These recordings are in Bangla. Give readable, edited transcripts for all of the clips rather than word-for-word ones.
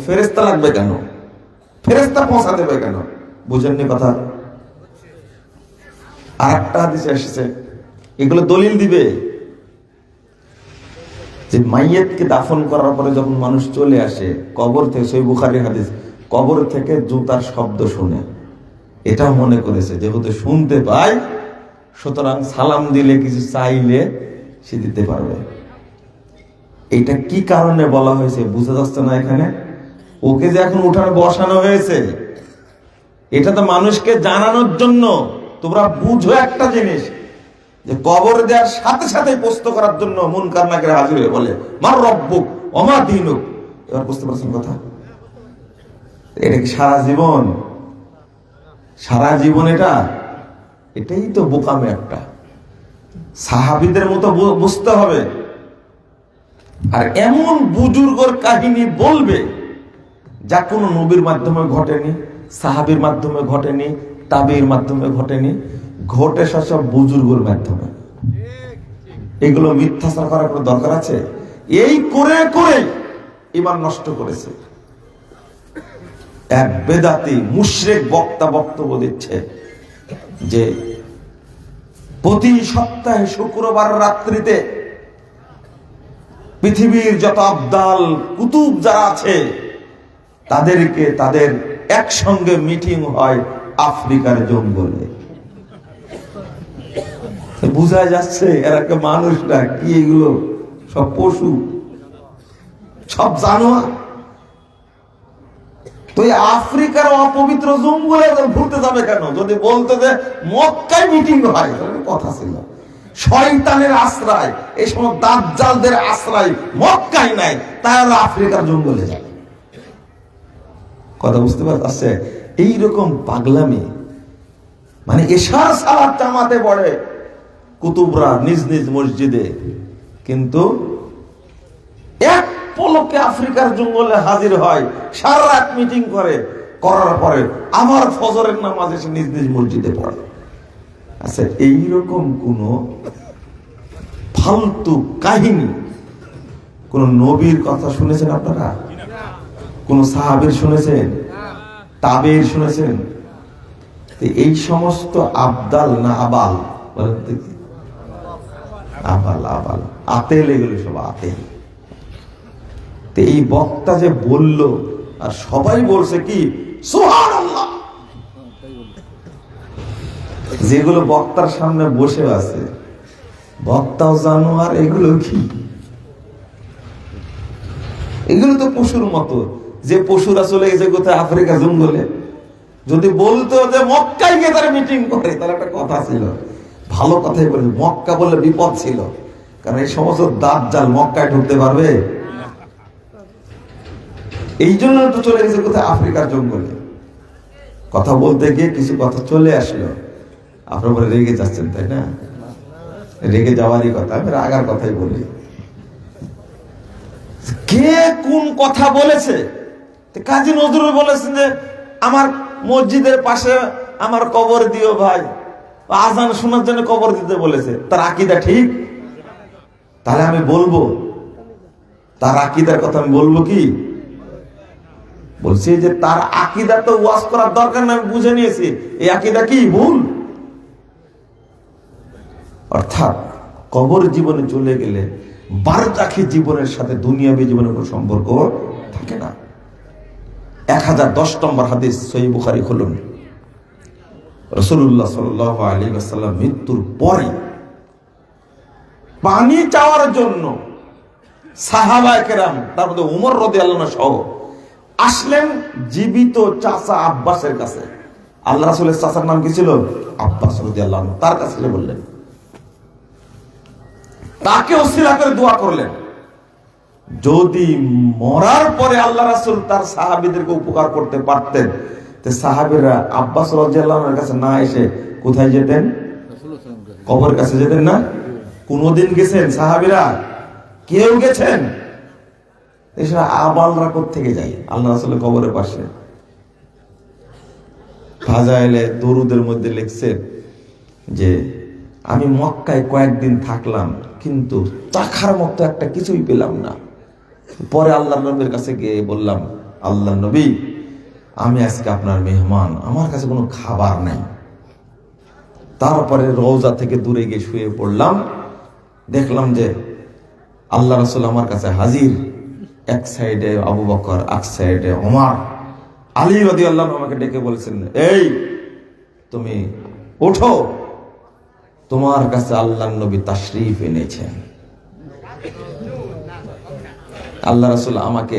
ফেরেশতা লাগবে কেন? ফেরেশতা পৌঁছা দেবে কেন? বুঝেননি কথা? আর একটা হাদিসে এসেছে, এগুলো দলিল দিবে যে মাইয়াতকে দাফন করার পরে যখন মানুষ চলে আসে কবর থেকে, সহিহ বুখারীর হাদিস, কবর থেকে জুতার শব্দ শুনে এটা মনে করেছে যেহেতু শুনতে পায়, সুতরাং সালাম দিলে কিছু চাইলে সে দিতে পারবে। এটা কি কারণে বলা হয়েছে বুঝা যাচ্ছে না এখানে? ওকে যে এখন উঠানে বসানো হয়েছে, এটা তো মানুষকে জানানোর জন্য। তোমরা বুঝো একটা জিনিস, যে কবর দেওয়ার সাথে সাথে প্রশ্ন করার জন্য মুনকার নাকির হাজির হয়ে বলে মার রব্বুক ওমা দীনুক। এবার বুঝতে পারছেন কথা? এটা কি সারা জীবন? সারা জীবন এটাই তো বোকামে একটা। সাহাবীদের মতো বুঝতে হবে। আর এমন বুজুর্গর কাহিনী বলবে যা কোনো নবীর মাধ্যমে ঘটেনি, সাহাবীর মাধ্যমে ঘটেনি, তাবির মাধ্যমে ঘটেনি, ঘটে সব বুজুর্গর মাধ্যমে। এগুলো মিথ্যাচার করার কোনো দরকার আছে? এই করে করে ঈমান নষ্ট করেছে। এক বেদাতি মুশরিক বক্তা বক্তব্য দিচ্ছে যে প্রতি সপ্তাহে শুক্রবার রাত্রিতে পৃথিবীর যত আবদাল কুতুব যারা আছে তাদেরকে তাদের একসঙ্গে মিটিং হয় আফ্রিকার জঙ্গলে। বুঝা যাচ্ছে এরা কে মানুষ না, কি এগুলো সব পশু, সব জানোয়ার। তো এই আফ্রিকার অপবিত্র জঙ্গলে ঘুরতে যাবে কেন? যদি বলতে যে মক্কায় মিটিং হয় তাহলে কথা ছিল। শয়তানের আশ্রয়, এই সময় দাজ্জালদের আশ্রয় মক্কায় নাই, তাহলে আফ্রিকার জঙ্গলে যাবে। কথা বুঝতে পারছে? এইরকম পাগলামি। মানে এশার সালাত জামাতে পড়ে কুতুবরা নিজ নিজ মসজিদে, কিন্তু এক পলকে আফ্রিকার জঙ্গলে হাজির হয়, সারা রাত মিটিং করে, করার পরে আবার ফজরের নামাজ এসে নিজ নিজ মসজিদে পড়ে। আচ্ছা, এইরকম কোন ফালতু কাহিনী কোন নবীর কথা শুনেছেন আপনারা? কোন সাহাবীর শুনেছেন? তাবেঈর শুনেছেন? এই সমস্ত আবদাল না আবাল বলেন দেখি? আবাল, আবাল, আতেল, এগুলো সব আতেল। এই বক্তা যে বলল আর সবাই বলছে কি সুবহানাল্লাহ, যেগুলো বক্তার সামনে বসে আছে বক্তাও জানো। আর এগুলো কি? এগুলো তো পশুর মতো। যে পশুরা চলে গেছে কোথায়? আফ্রিকা জঙ্গলে। যদি বলতো যে মক্কায় গিয়ে তারা মিটিং করে তাহলে একটা কথা ছিল, ভালো কথাই বলে। মক্কা বললে বিপদ ছিল, কারণ এই সমস্ত দাজ্জাল মক্কায় ঢুকতে পারবে। এই জন্য তো চলে গেছে কোথায়? আফ্রিকার জঙ্গলে। কথা বলতে গিয়ে কিছু কথা চলে আসলো, আপনার বলে রেগে যাচ্ছেন, তাই না? রেগে যাওয়ারই কথা, আমি রাগার কথাই বলি। কে কোন কথা বলেছে? কাজী নজরুল বলেছেন যে আমার মসজিদের পাশে আমার কবর দিও ভাই, আজান শোনার জন্য কবর দিতে বলেছে। তার আকীদা ঠিক? তাহলে আমি বলবো তার আকীদার কথা। আমি বলবো কি? বলছি যে তার আকীদা তো ওয়াজ করার দরকার না, আমি বুঝে নিয়েছি এই আকীদা কি ভুল। অর্থাৎ কবর জীবনে চলে গেলে বারজাখী জীবনের সাথে দুনিয়াবী জীবনের কোনো সম্পর্ক থাকে না। 1010 নম্বর হাদিস, সহিহ বুখারী খুলুন। রাসূলুল্লাহ সাল্লাল্লাহু আলাইহি ওয়াসাল্লাম মৃত্যুর পরে পানি চাওয়ার জন্য সাহাবায়ে কেরাম, তার মধ্যে ওমর রাদিয়াল্লাহু আনহু সহ আসলেন জীবিত চাচা আব্বাসের কাছে। আল্লাহ রাসূলের চাচার নাম কি ছিল? আব্বাস রাদিয়াল্লাহু আনহু। তার কাছে বললেন, তাকে ওসিলা করে দোয়া করলেন, যদি মরার পরে আল্লাহ রাসূল তার সাহাবীদেরকে উপকার করতে পারতেন, তো সাহাবীরা আব্বাস রাদিয়াল্লাহু আনহুর কাছে না এসে কোথায় যেতেন? কবরের কাছে যেতেন না? কোনদিন গেছেন সাহাবীরা? কেউ গেছেন? এছাড়া আবালরা কোত্থেকে যায় আল্লাহ রাসূলের কবরের পাশে? ফাজাইলে দরুদের মধ্যে লিখছে যে আমি মক্কায় কয়েকদিন থাকলাম, কিন্তু চাখার মতো একটা কিছুই পেলাম না। পরে আল্লাহ নবীর কাছে গিয়ে বললাম, আল্লাহ নবী, আমি আজকে আপনার মেহমান, আমার কাছে কোনো খাবার নাই। তারপরে রওজা থেকে দূরে গিয়ে শুয়ে পড়লাম, দেখলাম যে আল্লাহ রাসূল আমার কাছে হাজির। এক সাইডে আবু বকর, এক সাইডে ওমর। আলী রাদিয়াল্লাহু আনহু আমাকে ডেকে বলছেন, এই তুমি ওঠো, তোমার কাছে আল্লাহর নবী তাশরীফ এনেছেন। আল্লাহ রাসূল আমাকে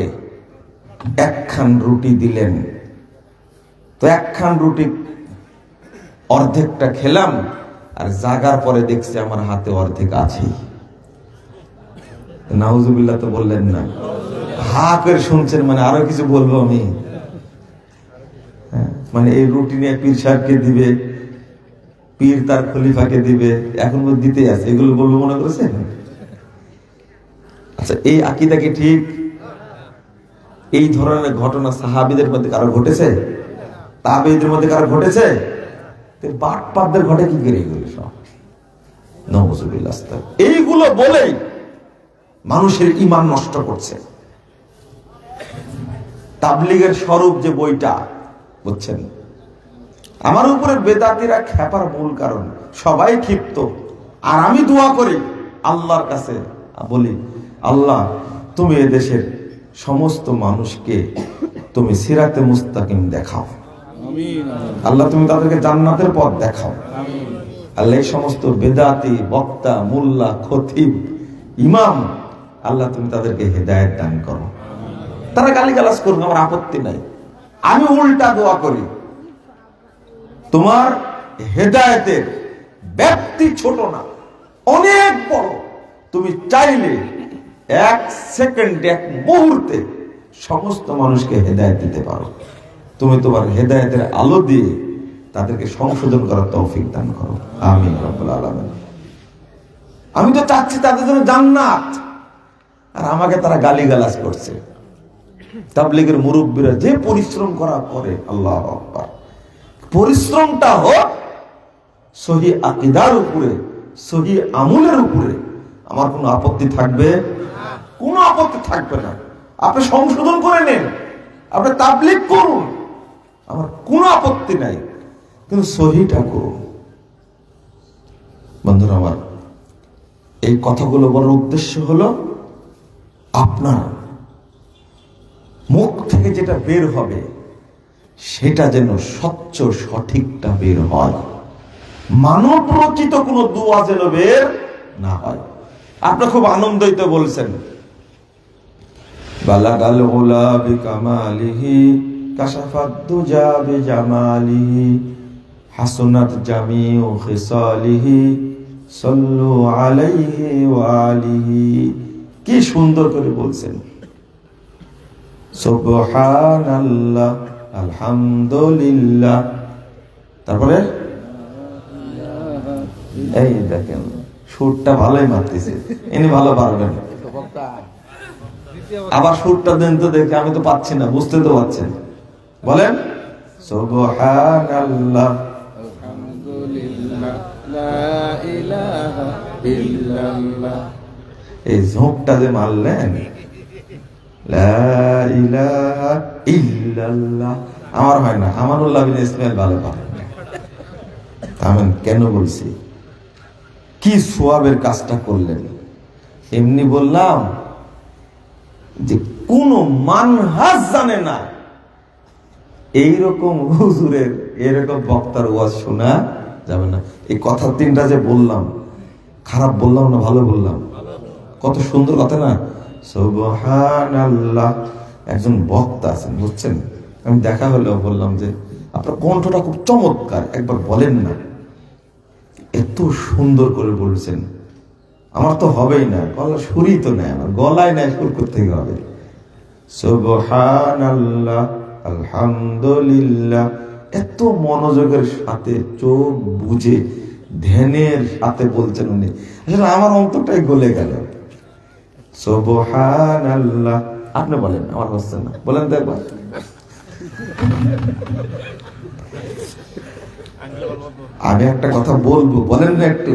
একখান রুটি দিলেন। তো একখান রুটি অর্ধেকটা খেলাম, আর জাগার পরে দেখছি আমার হাতে অর্ধেক আছে। নাউজুবিল্লাহ তো বললেন না, হা করে শুনছেন, মানে আরো কিছু বলবো আমি? মানে এই রুটি নিয়ে পীর সাহেবকে দিবে, পীর তার খলিফাকে দিবে, এখন দিতে আছে, এগুলো বলবো মনে করেছেন? আচ্ছা, এই আকীদা কি ঠিক? এই ধরনের ঘটনা সাহাবীদের মধ্যে কারো ঘটেছে? তাবেঈদের মধ্যে কারো ঘটেছে? বাটপারদের ঘটে কি করে এগুলো সব? নাউজুবিল্লাহ। এইগুলো বলেই মানুষের ঈমান নষ্ট করছে। তাবলীগের স্বরূপ যে বইটা, বুঝছেন, আমার উপরে বেদাতীরা খেপার মূল কারণ। সবাই ক্ষিপ্ত, আর আমি দোয়া করি আল্লাহর কাছে, বলি, আল্লাহ তুমি এদেশের সমস্ত মানুষকে তুমি সিরাতে মুস্তাকিম দেখাও। আল্লাহ তুমি তাদেরকে জান্নাতের পথ দেখাও। আল্লাহ এই সমস্ত বেদাতি বক্তা, মোল্লা, খতিব, ইমাম, আল্লাহ তুমি তাদেরকে হেদায়েত দান করো। তারা গালিগালাজ করুক, আমার আপত্তি নাই। আমি উল্টা দোয়া করি, তোমার হেদায়েতের ব্যাপ্তি ছোট না, অনেক বড়। তুমি চাইলে এক সেকেন্ডে, এক মুহূর্তে সমস্ত মানুষকে হেদায়েত দিতে পারো। তুমি তোমার হেদায়েতের আলো দিয়ে তাদেরকে সংশোধন করার তৌফিক দান করো। আমিন রব্বুল আলামিন। আমি তো চাচ্ছি তাদের জন্য জান্নাত, আর আমাকে তারা গালিগালাজ করছে। তাবলীগের মুরব্বীরা যে পরিশ্রম করা করে, আল্লাহু আকবার, পরিশ্রমটা হোক সহি আকীদার উপরে, সহি আমলের উপরে। আমার কোনো আপত্তি থাকবে? কোনো আপত্তি থাকবে না। আপনি সংশোধন করে নেন, আপনি তাবলীগ করুন, আমার কোনো আপত্তি নাই, কিন্তু সহিটা করুন। বন্ধুরা আমার, এই কথাগুলো বলার উদ্দেশ্য হলো, আপনার মুখ থেকে যেটা বের হবে সেটা যেন স্বচ্ছ সঠিকটা বের হয়, মানব রচিত কোনো দোয়া যেন বের না হয়। আপনি খুব আনন্দিত বলছেন, বালাগাল উলা বিকামালিহি কাশাফাদ দুজা বিজামালিহি হাসনাত জামিউ খিসালিহি সাল্লু আলাইহি ওয়া আলিহি। কি সুন্দর করে বলছেন, সুবহানাল্লাহ, আলহামদুলিল্লাহ, তারপরে এই দেখেন সুরটা ভালোই মারতেছে, ইনি ভালো পারবেন। আবার সুরটা দেন তো দেখে, আমি তো পাচ্ছি না, বুঝতে তো পারছেন। বলেন সুবহানাল্লাহ, আলহামদুলিল্লাহ, লা ইলাহা ইল্লাল্লাহ। এই ঝোঁকটা যে মারলেন, লা ইলাহা ইল্লাল্লাহ, আমার হয় না। আমানুল্লাহ বিন ইসমাইল ভালো পারেন। আমি কেন বলছি, কি সোয়াবের কাজটা করলেন। এমনি বললাম যে কোন মানহাজ জানে না, এইরকম হুজুরের, এরকম বক্তার ওয়াজ শোনা যাবে না। এই কথা তিনটা যে বললাম, খারাপ বললাম না, ভালো বললাম? কত সুন্দর কথা না, সুবহানাল্লাহ। একজন বক্তা আছেন, বুঝছেন, আমি দেখা হলেও বললাম যে আপনার কণ্ঠটা খুব চমৎকার, একবার বলেন না। এত সুন্দর করে বলছেন, আমার তো হবেই না, গলা সুরই তো নেই, আমার গলায় নেই, সুর করতে হবে। সুবহানাল্লাহ, আলহামদুলিল্লাহ, এত মনোযোগের সাথে, চোখ বুঝে, ধ্যানের সাথে বলছেন উনি। আসলে আমার অন্তরটাই গলে গেল। সুবহানাল্লাহ। আপনি বলেন, আমার হচ্ছে না, বলেন তো একবার। আমি একটা কথা বলবো, বলেন না একটু।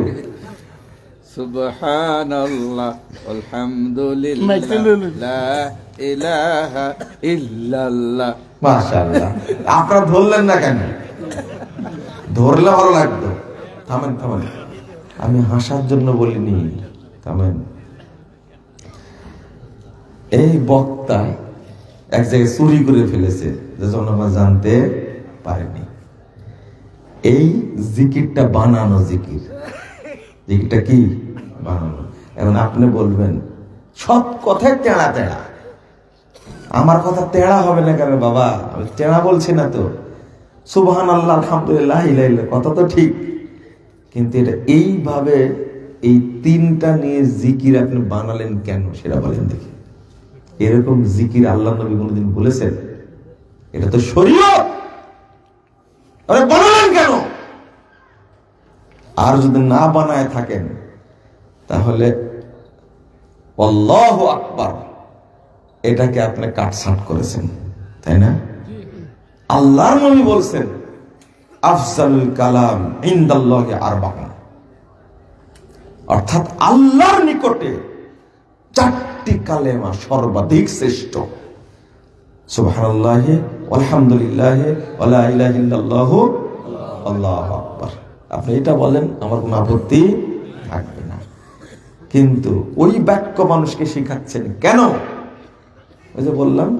সুবহানাল্লাহ আলহামদুলিল্লাহ লা ইলাহা ইল্লাল্লাহ। মাশাআল্লাহ। আপনারা ধরলেন না কেন? ধরলে ভালো লাগতো। থামেন থামেন, আমি হাসার জন্য বলিনি, থামেন। এই বক্তা এক জায়গায় চুরি করে ফেলেছে, যে জনগণ জানতে পারেনি। এই জিকিরটা বানানো জিকির, জিকিরটা কি বানানো। এখন আপনি বলবেন সব কথায় তেড়া তেড়া, আমার কথা তেড়া হবে না কেন বাবা? আমি তেড়া বলছি না তো। সুবহানাল্লাহ আলহামদুলিল্লাহ লা ইলাহা ইল্লাল্লাহ কথা তো ঠিক, কিন্তু এটা এইভাবে এই তিনটা নিয়ে জিকির আপনি বানালেন কেন সেটা বলেন দেখি। এরকম জিকির আল্লাহ নবী কোনদিন বলেছেন? এটা তো শরীয়ত, আরে বানালেন কেন? আর যদি না বানায় থাকেন তাহলে আল্লাহু আকবার এটাকে আপনি কাটছাঁট করেছেন, তাই না? আল্লাহর নবী বলছেন আফজালুল কালাম ইনদাল্লাহি আরবাউন, অর্থাৎ আল্লাহর নিকটে চারটি কালেমা সর্বাধিক শ্রেষ্ঠ। সুবহানাল্লাহি আলহামদুলিল্লাহি ওয়া লা ইলাহা ইল্লাল্লাহু আল্লাহু আকবার। আপনি এটা বলেন, আমার কোনো আপত্তি থাকবে না। কিন্তু ওই বাক্য মানুষকে শেখাচ্ছেন কেন? ওই যে বললাম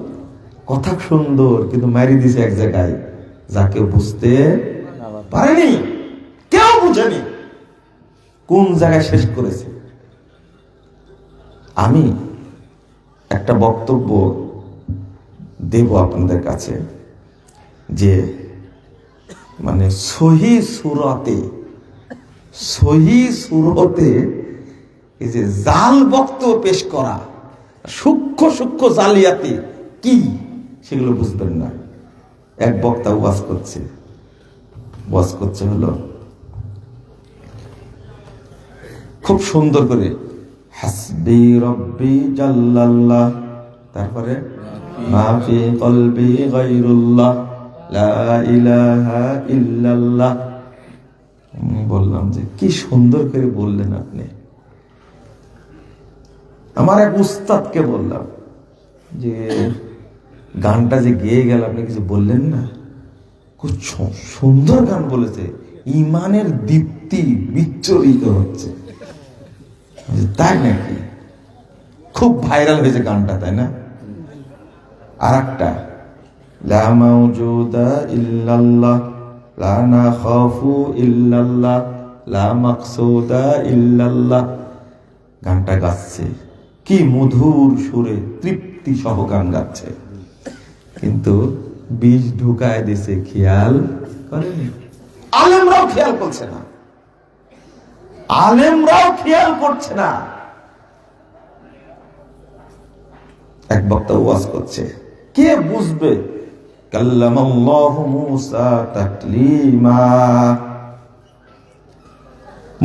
কথা সুন্দর, কিন্তু মারি দিছে এক জায়গায়, যা কেউ বুঝতে পারেনি, কেউ বুঝেনি কোন জায়গায় শেষ করেছে। আমি একটা বক্তব্য দেব আপনাদের কাছে, যে মানে সহি সুরতে এই যে জাল বক্তব্য পেশ করা, সূক্ষ্ম সূক্ষ্ম জালিয়াতি কি সেগুলো বুঝবেন না। এক বক্তা ওয়াজ করছে হলো খুব সুন্দর করে হাসবি রব্বি জাল্লাল্লাহ, তারপরে মা ফি কলবি গায়রুল্লাহ লা ইলাহা ইল্লাল্লাহ। আমি বললাম যে কি সুন্দর করে বললেন আপনি। আমার এক উস্তাদকে বললাম যে গানটা যে গেয়ে গেল, আপনি কিছু বললেন না, খুব সুন্দর গান বলেছে, ইমানের দীপ্তি বিচ্ছরিত হচ্ছে। তাই নাকি? খুব ভাইরাল হয়েছে গানটা, তাই না? আর একটা লা মাওজুদা ইল্লাল্লাহ লা নাখাফু ইল্লাল্লাহ লা মাকসুদা ইল্লাল্লাহ, গানটা গাচ্ছে কি মধুর সুরে, তৃপ্তি সহ গান গাচ্ছে, কিন্তু বীজ ঢুকায় দিছে, খেয়াল করেনি। আলেমরাও খেয়াল করছে না, এক বক্তা ওয়াজ করছে, কে বুঝবে? কাল্লামাল্লাহু মূসা তাকলিমা,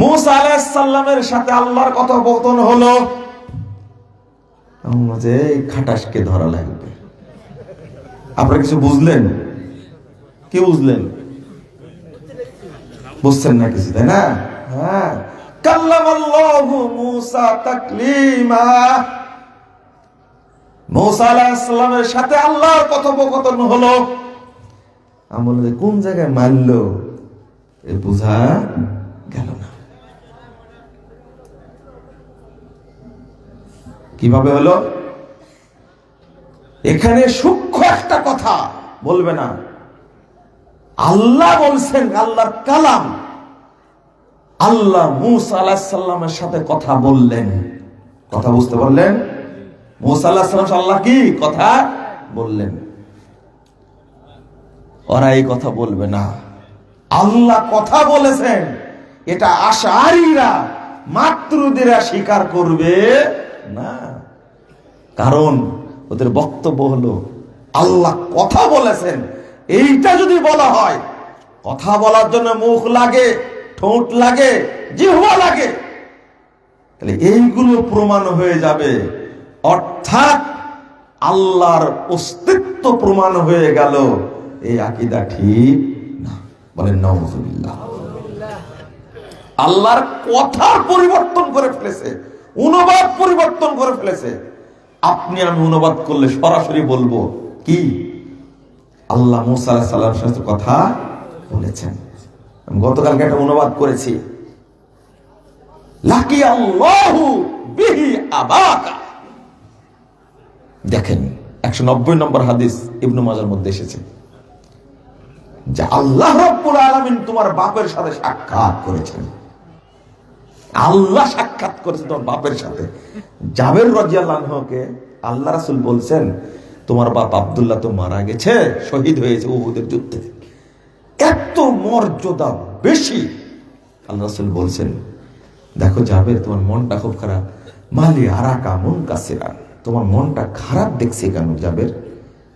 মূসা আলাইহিস সালামের সাথে আল্লাহর কথোপকথন হলো। যে খাটাসকে ধরা লাগবে। আপনারা কিছু বুঝলেন? কি বুঝলেন? বুঝছেন না কিছু, তাই না? হ্যাঁ, কাল্লামাল্লাহু মূসা তাকলিমা, মূসা আলাইহিস সালামের সাথে আল্লাহর কথোপকথন হলো। আমলে কোন জায়গায় মারলো এ বোঝা গেল না। কিভাবে হলো? এখানে সূক্ষ্ম একটা কথা বলবে না। আল্লাহ বলছেন, আল্লাহর কালাম, আল্লাহ মূসা আলাইহিস সালামের সাথে কথা বললেন। কথা বুঝতে পারলেন? মূসা আলাইহিস সালাম আল্লাহ কি কথা বললেন। ওরা এই কথা বলবে না, আল্লাহ কথা বলেছেন, এটা আশআরীরা মাতুরিদীরা স্বীকার করবে না। কারণ ওদের বক্তব্য হলো আল্লাহ কথা বলেছেন। এইটা যদি বলা হয়, কথা বলার জন্য মুখ লাগে, ঠোঁট লাগে, জিহ্বা লাগে, তাহলে এইগুলো প্রমাণ হয়ে যাবে, অর্থাৎ আল্লাহর অস্তিত্ব প্রমাণ হয়ে গেল। এই আকীদা ঠিক না, বলেন নাউযুবিল্লাহ। আল্লাহর কথার পরিবর্তন করে ফেলেছে, অনুবাদ পরিবর্তন করে ফেলেছে। আপনি আমি অনুবাদ করলে সরাসরি বলবো কি আল্লাহ মুসা আলাইহিস সালামের সাথে কথা বলেছেন। আমি গতকালকে একটা অনুবাদ করেছি, লাকি আল্লাহু বিহি আবাকা। দেখেন 190 নম্বর হাদিস ইবনে মাজার মধ্যে এসেছে যে আল্লাহ রাব্বুল আলামিন তোমার বাপের সাথে সাক্ষাৎ করেছেন। আল্লাহ সাক্ষাৎ করেছেন তোমার বাপের সাথে। জাবের রাদিয়াল্লাহু আনহুকে আল্লাহ রাসূল বলছেন তোমার বাপ আব্দুল্লাহ তো মারা গেছে, শহীদ হয়েছে উহুদের যুদ্ধে। এত মর্যাদা বেশি। আল্লাহ রাসূল বলছেন দেখো জাবের তোমার মনটা খুব খারাপ, মালি আরাকা মুনকাসিরান, তোমার মনটা খারাপ দেখছি কেন জাবের,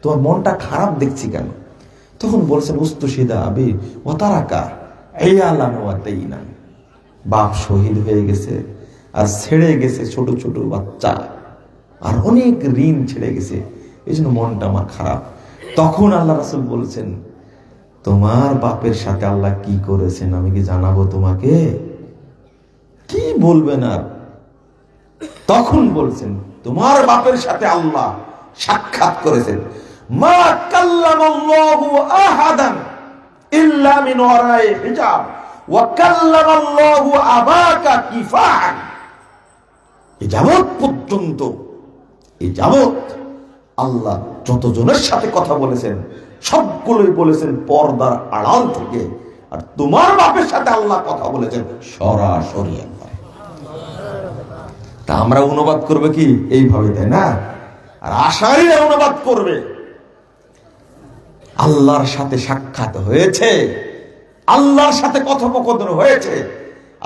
তোমার মনটা খারাপ দেখছি কেন? তখন বলছেন উস্তুশিদা আবি ওয়াতারাকা আইয়ালান ওয়া তাইনান, বাপ শহীদ হয়ে গেছে আর ছেড়ে গেছে ছোট ছোট বাচ্চা আর অনেক ঋণ ছেড়ে গেছে, এই জন্য মনটা আমার খারাপ। তখন আল্লাহ রাসূল বলছেন তোমার বাপের সাথে আল্লাহ কি করেছেন আমি কি জানাবো তোমাকে? কি বলবেন আর? তখন বলছেন তোমার বাপের সাথে আল্লাহ সাক্ষাৎ করেছেন। মা কাল্লামাল্লাহু আহাদান ইল্লা মিন ওয়ারাই হিজাব ওয়া কাল্লামাল্লাহু আবাকা কিফাআন। এই যাবত পর্যন্ত, এই যাবত আল্লাহ যতজনের সাথে কথা বলেছেন সবগুলোই বলেছেন পর্দার আড়াল থেকে, আর তোমার বাপের সাথে আল্লাহ কথা বলেছেন সরাসরি। তা আমরা অনুবাদ করবে কি এইভাবে, তাই না? আর আশারীরা অনুবাদ করবে আল্লাহর সাথে সাক্ষাৎ হয়েছে, আল্লাহর সাথে কথোপকথন হয়েছে,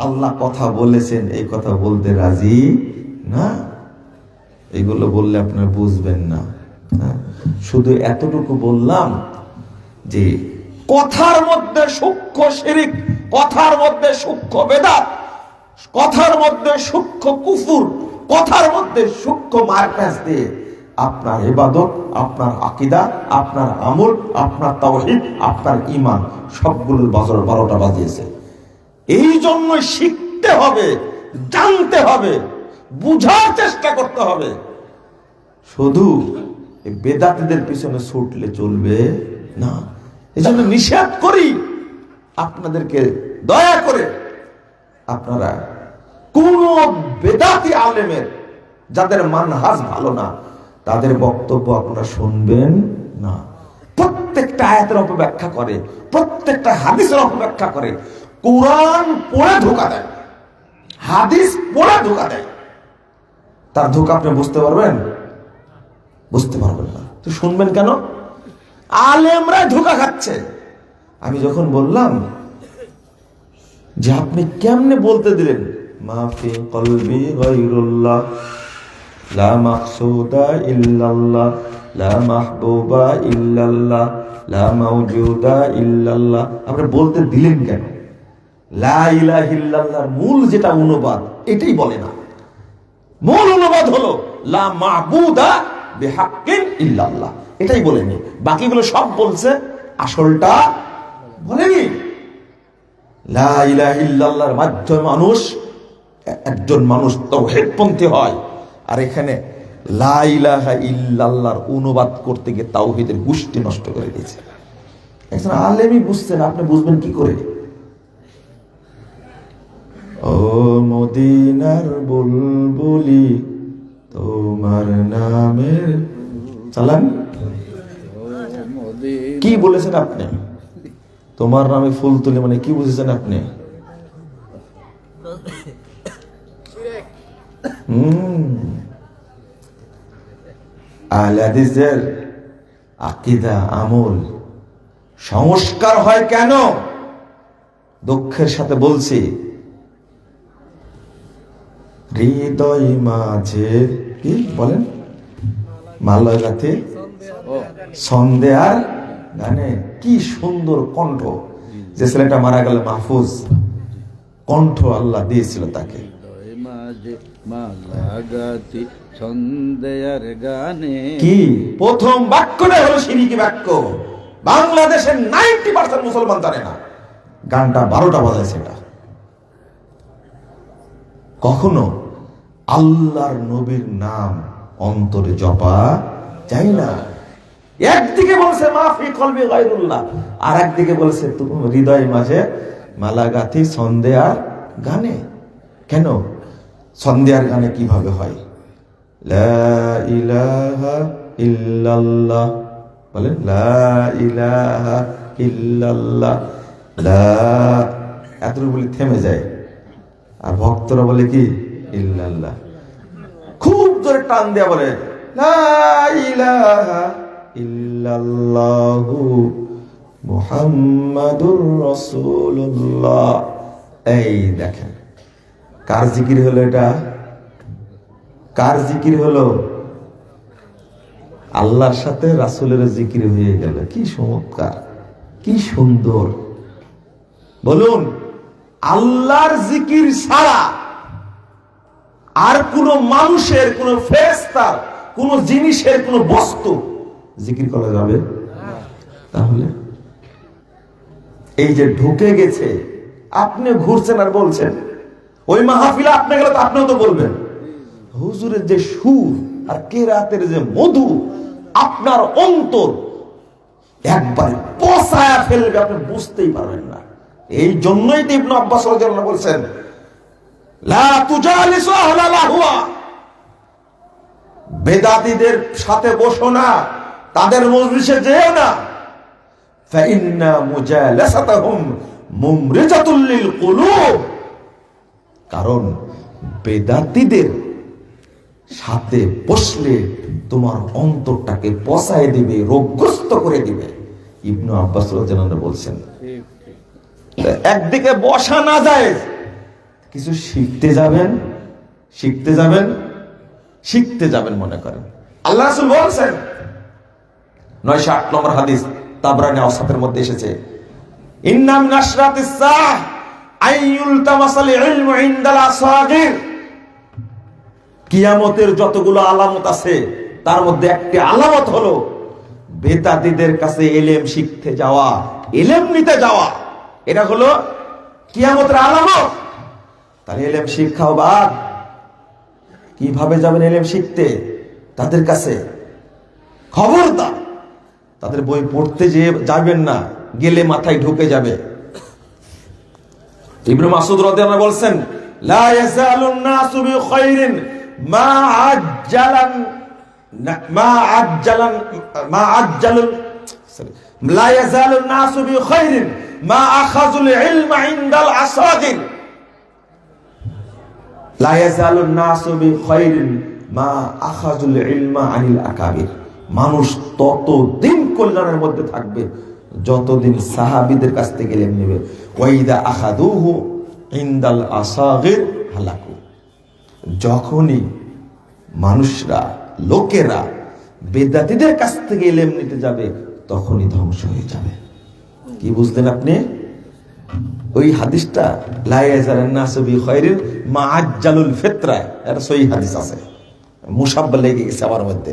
আল্লাহ কথা বলেছেন, এই কথা বলতে রাজি না। এগুলো বললে আপনারা বুঝবেন না। শুধু এতটুকু বললাম যে কথার মধ্যে সূক্ষ্ম শিরিক, কথার মধ্যে সূক্ষ্ম বেদাত, কথার মধ্যে সূক্ষ্ম কুফর, কথার মধ্যে সূক্ষ্ম মারপ্যাঁচ দিয়ে আপনার ইবাদত, আপনার আকীদা, আপনার আমল, আপনার তাওহীদ, আপনার ঈমান সবগুলোর বাজার 12টা বাজিয়েছে। এই জন্য শিখতে হবে, জানতে হবে, বুঝার চেষ্টা করতে হবে। শুধু বেদাতীদের পিছনে ছুটলে চলবে না। এই জন্য নিষেধ করি আপনাদেরকে, দয়া করে আপনারা কোন বেদাতি আলেমের যাদের মানহাজ ভালো না তাদের বক্তব্য আপনারা শুনবেন না। প্রত্যেকটা আয়াতের অপব্যাখ্যা করে, প্রত্যেকটা হাদিসের অপব্যাখ্যা করে, কোরআন পড়ে ধোঁকা দেয়, হাদিস পড়ে ধোঁকা দেয়। তার ধোঁকা আপনি বুঝতে পারবেন? বুঝতে পারবেন না তো শুনবেন কেন? আলেমরা ধোঁকা খাচ্ছে। আমি যখন বললাম যে আপনি কেমনে বলতে দিলেন মাফি কলবি গায়রুল্লাহ লা মাকসুদা ইল্লাল্লাহ লা মাহবুবা ইল্লাল্লাহ লা মাওজুদা ইল্লাল্লাহ, আপনি বলতে দিলেন কেন? লা ইলাহা ইল্লাল্লাহর মূল যেটা অনুবাদ এটাই বলে না। মূল অনুবাদ হলো লা মাহবুদা বিহাক্কিন ইল্লাল্লাহ, এটাই বলেনি। বাকিগুলো সব বলছে, আসলটা বলেনি। লা ইলাহা ইল্লাল্লাহর মাধ্যমে মানুষ, একজন মানুষ তাওহীদপন্থী হয়, আর এখানে লা ইলাহা ইল্লাল্লাহর অনুবাদ করতে গিয়ে তাওহীদের গোষ্ঠী নষ্ট করে দিয়েছে। একজন আলেমই বুঝছেন, আপনি বুঝবেন কি করে? ও মদিনার বুলবুলি তোমার নামের চালান কি বলেছেন আপনি? তোমার নামে ফুল তুলে মানে কি বুঝেছেন আপনি? আহলে হাদিসের আকীদা, আমল সংস্কার হয় কেন? দুঃখের সাথে বলছি, হৃদয় মাঝে কি বলেন মালয় গাথে ছন্দে আর গানে, কি সুন্দর কণ্ঠ। যে ছেলেটা মারা গেল মাহফুজ, কণ্ঠ আল্লাহ দিয়েছিল তাকে। কি প্রথম বাক্যটা হলো শিরকি বাক্য। বাংলাদেশের 90% মুসলমান জানে না। গানটা 12টা বাজায় সেটা। কখনো আল্লাহর নবীর নাম অন্তরে জপা যায় না। একদিকে বলছে মাফি কলবি গায়রুল্লাহ, আর একদিকে বলছে তুমি হৃদয় মাঝে মালাগাথি সন্দেহার গানে। কেন সন্দেহার গানে কিভাবে হয়? লা ইলাহা ইল্লাল্লাহ বলেন, লা ইলাহা ইল্লাল্লাহ, লা, এতটুকু বলে থেমে যায়। আর ভক্তরা বলে কি ইল্লাল্লাহ, খুব জোরে টান দেয়া বলে লা ইলাহা ইল্লাল্লাহু মুহাম্মাদুর রাসূলুল্লাহ। এই দেখেন কার জিকির হলো এটা? কার জিকির হলো? আল্লাহর সাথে রাসূলের জিকির হয়ে গেল। কি চমৎকার, কি সুন্দর। বলুন, আল্লাহর জিকির ছাড়া আর কোন মানুষের, কোন ফেরেশতার, কোন জিনিসের, কোন বস্তু জিকির করা যাবে? তাহলে এই যে ঢুকে গেছে, আপনি ঘুরছেন আর বলছেন, ওই মাহফিলে আপনি গেলে তো আপনিও তো বলবেন। হুজুরের যে সুর আর কেরাতের যে মধু আপনার অন্তর একবারে পচায়া ফেলবে, আপনি বুঝতেই পারবেন না। এই জন্যই তো ইবনে আব্বাস রাদিয়াল্লাহু আনহু বলছেন, লা তুজালিসু আহলা লাহওয়া, বেদাতীদের সাথে বসো না, তাদের মজলিসে যেও না। ফাইন্না মুজালাসাতাহুম মুমরিজাতুল লিল কুলুব, কারণ বেদাতীদের সাথে বসলে তোমার অন্তরটাকে পচায় দিবে, রোগগ্রস্ত করে দিবে। ইবনে আব্বাস রাদিয়াল্লাহু আনহু বলছেন, একদিকে বসা না যায়, কিছু শিখতে যাবেন, শিখতে যাবেন, শিখতে যাবেন মনে করেন। আল্লাহ রাসূল বলছেন, 908 নম্বর হাদিস তাবরানী আওসাতের মধ্যে এসেছে, ইন্না মিন আশরাতিস সাআহ আইয়ুলতামাসাল ইলমু ইনদাল আসাগির। কিয়ামতের যতগুলো আলামত আছে তার মধ্যে একটি আলামত হলো বেদাতীদের কাছে ইলম শিখতে যাওয়া, ইলম নিতে যাওয়া। এটা হলো কিয়ামতের আলামত। তাহলে ইলম শিক্ষাও বাদ। কিভাবে যাবেন ইলম শিখতে তাদের কাছে? খবরদার তাদের বই পড়তে যে যাবেন না, গেলে মাথায় ঢুকে যাবে। ইবনে মাসউদ রাদিয়াল্লাহু আনহু বলছেন, লা ইয়াজালুন নাসু বিখাইরিন মা আজ্জালান লা ইয়াজালুন নাসু বিখাইরিন মা আখাযুল ইলমা ইনদাল আসাগির। লা ইয়াজালুন নাসু বিখাইরিন মা আখাযুল ইলমা আনিল আকাবির। মানুষ ততদিন কল্যাণের মধ্যে থাকবে যতদিন সাহাবীদের কাছ থেকে ইলম নেবে। ওয়াইদা আখাদুহু ইনদাল আসাগির হালাকু। যখনই মানুষরা, লোকেরা বেদাতীদের কাছ থেকে ইলম নিতে যাবে তখনই ধ্বংস হয়ে যাবে। কি বুঝলেন আপনি? ওই হাদিসটা লা ইয়াজালুন নাসু বিখাইরিন মা আজ্জালুল ফিতরা, এটা সহিহ হাদিস আছে, মুসাব্বা লেগে গেছে আমার মধ্যে।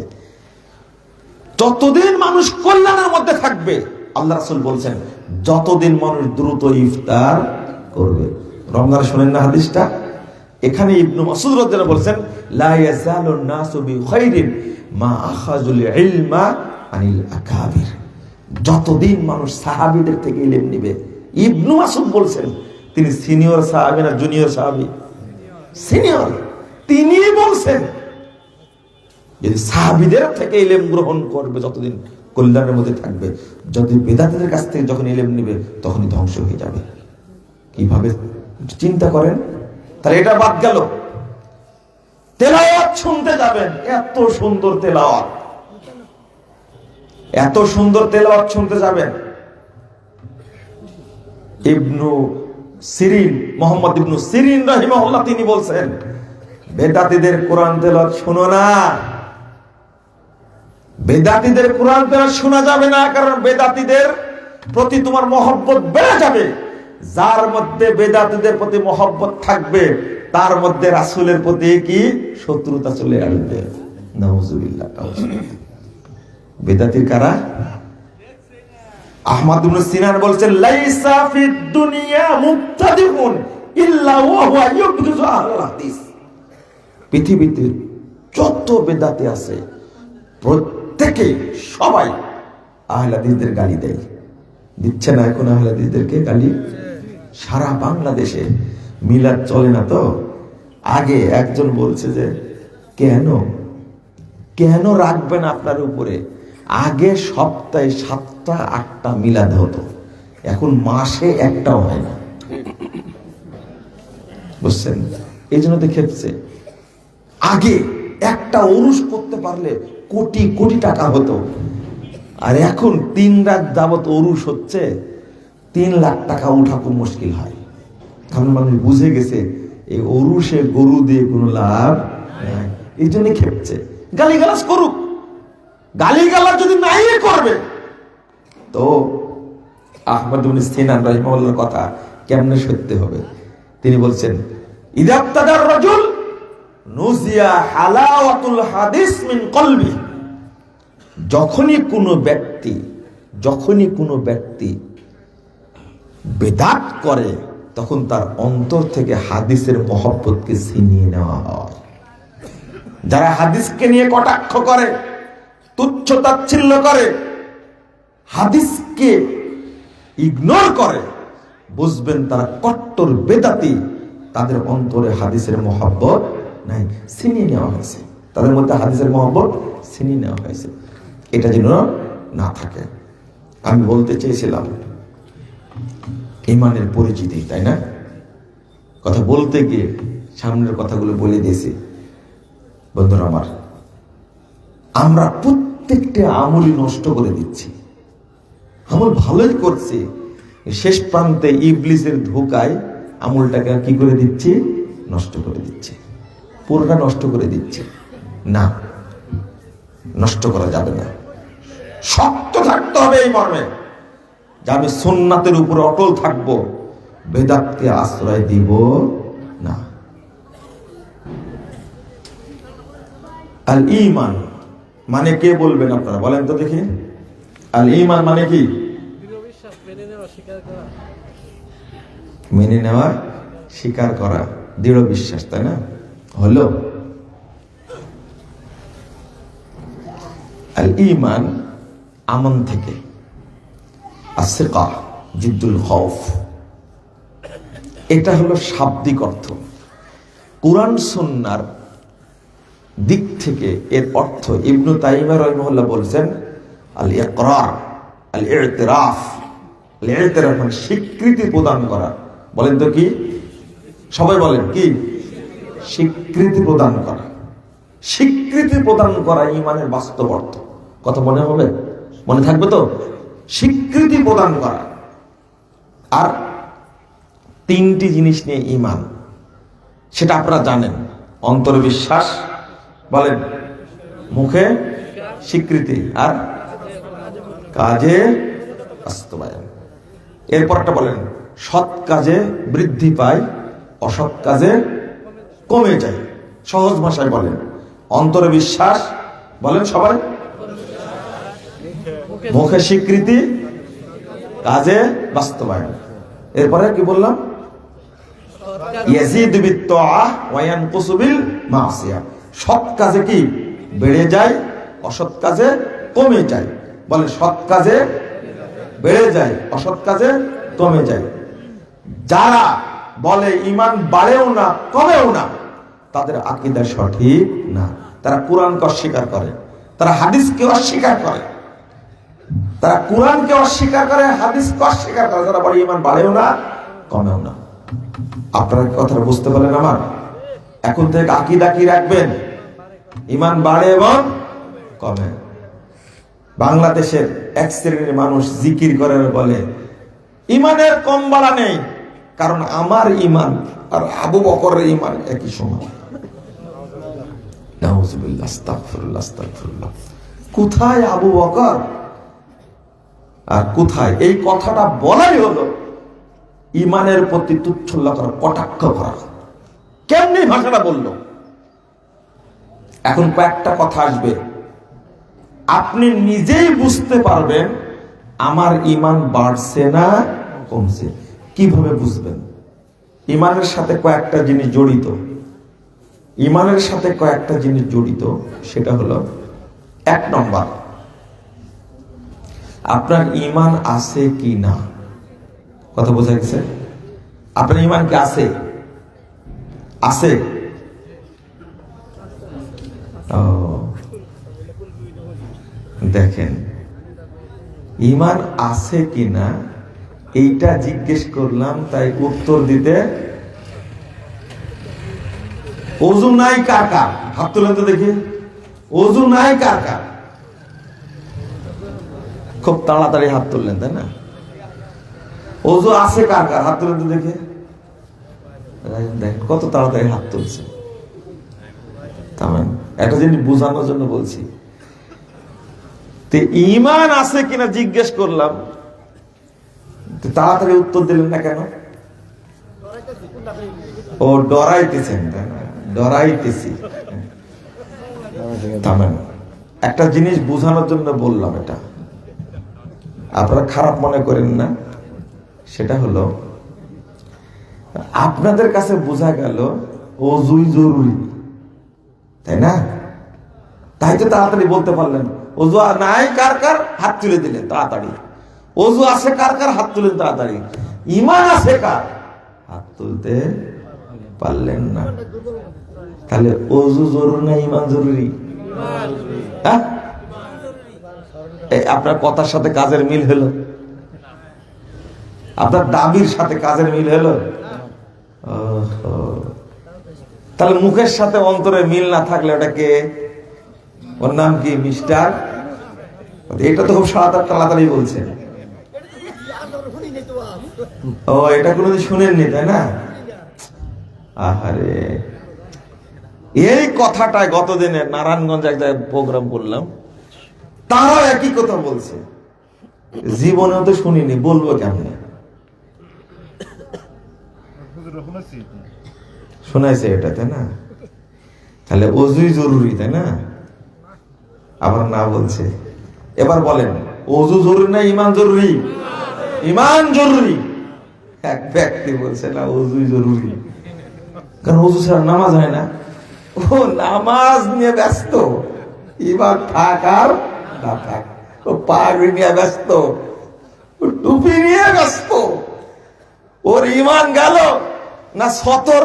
যতদিন মানুষ কল্যাণের মধ্যে থাকবে, আল্লাহ রাসূল বলছেন, যতদিন মানুষ দ্রুত ইফতার করবে। রমজান শুনেন না হাদিসটা? এখানে ইবনে মাসউদ রাদিয়াল্লাহু আনহু বলছেন, লা ইয়াজালুন নাসু বিখাইরিন মা আখাযুল ইলমা আনিল আকাবির। যতদিন মানুষ সাহাবীদের থেকে ইলম নেবে। ইবনে মাসউদ বলছেন, তিনি সিনিয়র সাহাবী না জুনিয়র সাহাবী? সিনিয়র। তিনি বলছেন, যদি সাহাবীদের থেকে ইলম গ্রহণ করবে যতদিন কল্যাণের মধ্যে থাকবে, যদি বেদাতীদের কাছ থেকে যখন ইলম নেবে তখনই ধ্বংস হয়ে যাবে। কিভাবে চিন্তা করেন? তাহলে এটা বাদ গেল। তেলাওয়াত শুনতে যাবেন, এত সুন্দর তেলাওয়াত, এত সুন্দর তেলাওয়াত শুনতে যাবেন। ইবনু সিরিন, মোহাম্মদ ইবনু সিরিন রাহিমাহুল্লাহ তিনি বলছেন, বেদাতীদের কোরআন তেলাওয়াত শোনো না, বেদাতীদের কোরআন তেলাওয়াত শোনা যাবে না, কারণ বেদাতীদের প্রতি তোমার মহব্বত বেড়ে যাবে। যার মধ্যে বেদাতীদের প্রতি মহব্বত থাকবে তার মধ্যে রাসূলের প্রতি কি শত্রুতা চলে আসবে। নাউজুবিল্লাহ। বেদাতীর কারা? আহমদ ইবনে সিনান বলছেন, লাইসা ফিদ দুনিয়া মুবতাদিউন ইল্লা ওয়া হুয়া ইউবগিযু আহলাল হাদিস। পৃথিবীতে যত বেদাতি আছে প্রত্যেকে সবাই আহলে হাদিসদের গালি দেয়। দিচ্ছে না এখন আহলে হাদিসদেরকে গালি? সারা বাংলাদেশে মিলাদ চলে না তো। আগে একজন বলছে যে কেন কেন রাখবেন আপনার উপরে? আগে সপ্তাহে 7টা 8টা মিলাদ হতো, এখন মাসে একটাও হয় না। বুঝছেন? এই জন্য তো খেপছে। আগে একটা উরুস করতে পারলে কোটি কোটি টাকা হতো, আর এখন 3 রাত যাবত উরুস হচ্ছে, 3 লাখ টাকা উঠা খুব মুশকিল হয়। কারণ মানুষ বুঝে গেছে এই উরুসে গরু দিয়ে কোনো লাভ নাই, এই জন্য খেপছে। গালিগালাজ করুক, গালিগালাজ যদি নাই করবে তো আহমদ ইবনে সিনান রাহিমাহুল্লাহর কথা কেমনে সত্য হবে? তিনি বলছেন ইদাবতাদার রাজুল নুজিয়া হালাওয়াতুল হাদিস মিন কলবি। যখনই কোনো ব্যক্তি বেদাত করে তখন তার অন্তর থেকে হাদিসের মহব্বতকে ছিনিয়ে নেওয়া হয়। যারা হাদিসকে নিয়ে কটাক্ষ করে, তুচ্ছ তাচ্ছিল্য করে, হাদিসকে ইগনোর করে, বুঝবেন তারা কট্টর বেদাতি। তাদের অন্তরে হাদিসের মহব্বত নাই, ছিনিয়ে নেওয়া হয়েছে। তাদের মধ্যে হাদিসের মহব্বত ছিনিয়ে নেওয়া হয়েছে। এটা যেন না থাকে। আমি বলতে চেয়েছিলাম ইমানের পরিচিতি, তাই না? কথা বলতে গিয়ে সামনের কথাগুলো বলে দিয়েছি। বন্ধুরা আমার, আমরা প্রত্যেকটা আমলই নষ্ট করে দিচ্ছি। আমল ভালোই করছি, শেষ প্রান্তে ইবলিসের ধোকায় আমলটাকে কি করে দিচ্ছি? নষ্ট করে দিচ্ছি, পুরোটা নষ্ট করে দিচ্ছি। না, নষ্ট করা যাবে না। শক্ত থাকতে হবে এই মর্মে যে আমি সুন্নাতের উপরে অটল থাকব, বেদাতকে আশ্রয় দিব না। আল ঈমান মানে কে বলবেন আপনারা? বলেন তো দেখি, আল ঈমান মানে কি? মেনে নেওয়া, স্বীকার করা, দৃঢ় বিশ্বাস, তাই না? হলো আল ঈমান আমন থেকে, আসিকা জিদ্দুল খৌফ, এটা হলো শাব্দিক অর্থ। কুরআন সুন্নাহর দিক থেকে এর অর্থ ইবনু তাইমিয়া রাহিমাহুল্লাহ বলছেন আল ইকরার, আল ইতিরাফ। আল ইতিরাফ মানে স্বীকৃতি প্রদান করা। বলেন তো কি? সবাই বলেন কি? স্বীকৃতি প্রদান করা। স্বীকৃতি প্রদান করা ঈমানের বাস্তব অর্থ। কথা মনে হবে? মনে থাকবে তো? স্বীকৃতি প্রদান করা। আর 3টি জিনিস নিয়ে ঈমান, সেটা আপনারা জানেন। অন্তরে বিশ্বাস, বলেন, মুখে স্বীকৃতি, আর কাজে বাস্তবায়ন। এরপরটা বলেন, সৎ কাজে বৃদ্ধি পায়, অসৎ কাজে কমে যায়। সহজ ভাষায় বলেন, অন্তরে বিশ্বাস, বলেন সবাই, মুখে স্বীকৃতি, কাজে বাস্তবায়ন। এরপরে কি বললাম? ইয়াজিদু বিত-তাআহ ওয়া ইয়ানকুসু বিল মাসিয়াহ। সৎ কাজে কি বেড়ে যায়, অসৎ কাজে কমে যায়। বলে সৎ কাজে বেড়ে যায়, অসৎ কাজে কমে যায়। যারা বলে ঈমান বাড়েও না কমেও না, তাদের আকীদা সঠিক না। তারা কোরআনকে অস্বীকার করে, তারা হাদিসকে অস্বীকার করে, তারা কোরআনকে অস্বীকার করে, হাদিসকে অস্বীকার করে। তারা বলে ঈমান বাড়েও না কমেও না। আপনারা কথাটা বুঝতে পারলেন আমার? এখন থেকে আকীদা কি রাখবেন? ঈমান বাড়ে এবং কমে। বাংলাদেশের এক শ্রেণীর মানুষ জিকির করে বলে ঈমানের কম বাড়া নেই, কারণ আমার ঈমান আর আবু বকরের ঈমান একই সমান। নাউযুবিল্লাহ, আস্তাগফিরুল্লাহ, আস্তাগফিরুল্লাহ। কোথায় আবু বকর আর কোথায়? এই কথাটা বলাই হলো ঈমানের প্রতি তুচ্ছল্য করা, কটাক্ষ করা। কেমনি ভাষাটা বললো? এখন কয়েকটা কথা আসবে, আপনি নিজেই বুঝতে পারবেন আমার ঈমান বাড়ছে না কমছে। কিভাবে বুঝবেন? ইমানের সাথে কয়েকটা জিনিস জড়িত। ইমানের সাথে কয়েকটা জিনিস জড়িত, সেটা হলো 1 নম্বর, আপনার ইমান আছে কি না। কথা বোঝা গেছে? আপনার ইমান কি আছে? আছে? দেখেন, ইমান আছে কিনা এইটা জিজ্ঞেস করলাম, তাই উত্তর দিতে ওযু নাই কার কার? হাত তুলেন তো দেখি। ওযু নাই কার কার? খুব তাড়াতাড়ি হাত তুললেন, তাই না? ওযু আছে কার কার? হাত তুলেন তো দেখি। দেখ কত তাড়াতাড়ি হাত তুলছে। একটা জিনিস বোঝানোর জন্য বলছি, ইমান আছে কিনা জিজ্ঞেস করলাম, তাড়াতাড়ি উত্তর দিলেন না কেন? ও ডরাইতেছেন, ডরাইতেছি। একটা জিনিস বোঝানোর জন্য বললাম, এটা আপনারা খারাপ মনে করেন না। সেটা হলো, আপনাদের কাছে বোঝা গেল ওযুই জরুরি, তাই না? তাই তো তাড়াতাড়ি বলতে পারলেন। ওযু নাই কার কার? হাত তুলে দিলেন তাড়াতাড়ি। ওযু আছে কার কার? হাত তুলেন তাড়াতাড়ি। ইমান আছে কার? হাত তুলতে পারলেন না। তাহলে ওযু জরুরি না ইমান জরুরি? হ্যাঁ, আপনার কথার সাথে কাজের মিল হলো, আপনার দাবির সাথে কাজের মিল হলো। তাহলে মুখের সাথে অন্তরের মিল না থাকলে ওটাকে, ওর নাম কি? মিস্টার। এটা তো খুব তাড়াতাড়ি বলছেন। ও, এটা কোনোদিন শুনেননি, তাই না? আহারে, এই কথাটাই গতদিনে নারায়ণগঞ্জ এক জায়গায় প্রোগ্রাম করলাম, তারাও একই কথা বলছে। জীবনেও তো শুনিনি, বলবো কেমনে? শোনাইছে এটা, তাই না? তাহলে ওযুই জরুরি, তাই না? আবার না বলছে। এবার বলেন, ওযু জরুরি না ইমান জরুরি? ইমান জরুরি। এক ব্যক্তি বলছে না ওযুই জরুরি, কারণ ওযু ছাড়া নামাজ হয় না। ও নামাজ নিয়ে ব্যস্ত, ইমান থাক আর না থাক। ও পাগড়ি নিয়ে ব্যস্ত, ও টুপি নিয়ে ব্যস্ত। ওর ইমান গেল না সতর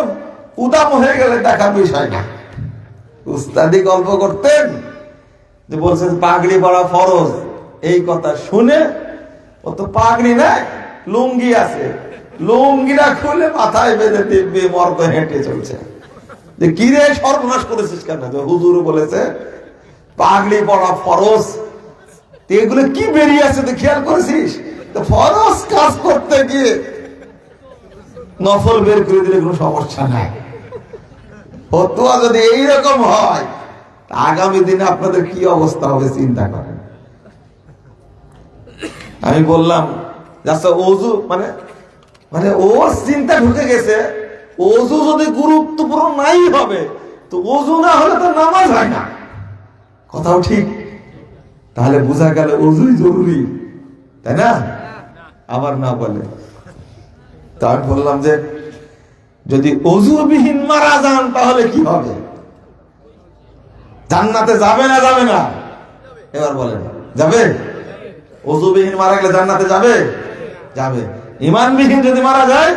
উদাম হয়ে গেলে দেখার বিষয় না। উস্তাদি গল্প করতেন যে বলছেন পাগড়ি পরা ফরজ, এই কথা শুনে ও তো পাগড়ি নাই, লুঙ্গি আছে, লুঙ্গিটা খুলে মাথায় বেঁধে দিব্যি মর্দ হেঁটে চলছে। যে কি রে, সর্বনাশ করেছিস কেন? হুজুর বলেছে পাগড়ি পরা ফরজ, এগুলো কি বেরিয়ে আছে তো খেয়াল করেছিস? ফরজ কাজ করতে গিয়ে নফল বের করে দিলে কোনো সমস্যা নাই। ফতোয়া যদি এইরকম হয়, আগামী দিনে আপনাদের কি অবস্থা হবে চিন্তা করেন। আমি বললাম ওযু মানে মানে ওর চিন্তা ঢুকে গেছে, ওযু যদি গুরুত্বপূর্ণ নাই হবে তো ওযু না হলে তো নামাজ হয় না। কথাও ঠিক। তাহলে বোঝা গেল ওযুই জরুরি, তাই না? আবার না বলে তা আমি বললাম যে যদি ওযুবিহীন মারা যান তাহলে কি হবে? জান্নাতে যাবে না যাবে না? এবার বলেন, যাবে? ওযুবিহীন মারা গেলে জান্নাতে যাবে? যাবে। ঈমানবিহীন যদি মারা যায়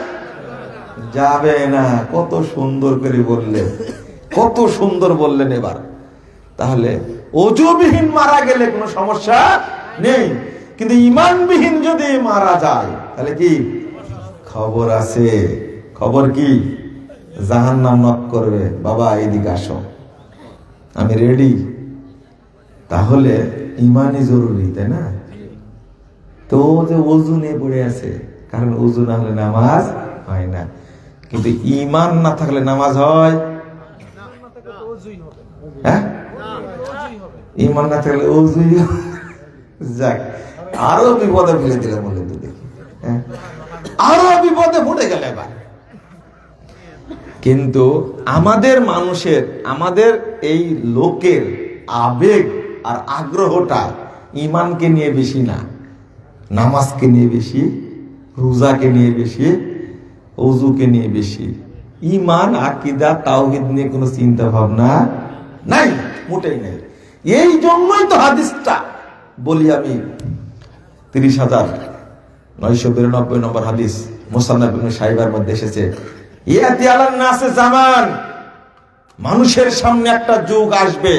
যাবে না। কত সুন্দর করে বললেন, কত সুন্দর বললেন। এবার তাহলে ওযুবিহীন মারা গেলে কোনো সমস্যা নেই, কিন্তু ঈমানবিহীন যদি মারা যায় তাহলে কি খবর আছে? খবর কি? জাহান্নাম নক করবে, বাবা এদিকে আসো, আমি রেডি। তাহলে ঈমানই জরুরি, তাই না? তো যে ওযু নিয়ে পড়ে আছে, কারণ ওযু না হলে নামাজ হয় না। কিন্তু ঈমান না থাকলে নামাজ হয়? হ্যাঁ, ঈমান না থাকলে ওযুই। যাক, আরো বিপদে ফেলে দিলাম বলে তো দেখি। হ্যাঁ, আরো বিপদে পড়ে গেলে এবার। কিন্তু আমাদের মানুষের, আমাদের এই লোকের আবেগ আর আগ্রহটা ঈমানকে নিয়ে বেশি না, নামাজকে নিয়ে বেশি, রোজাকে নিয়ে বেশি, ওযুকে নিয়ে বেশি। ঈমান, আকীদা, তাওহীদ নিয়ে কোনো চিন্তা ভাবনা নাই, মোটেই নাই। এই জন্যই তো হাদিসটা বলি আমি, 30,992 নম্বর হাদিস মুসান্নাফ ইবনে শাইবার মধ্যে এসেছে, ইয়াতি আলান নাসে জামান, মানুষের সামনে একটা যুগ আসবে,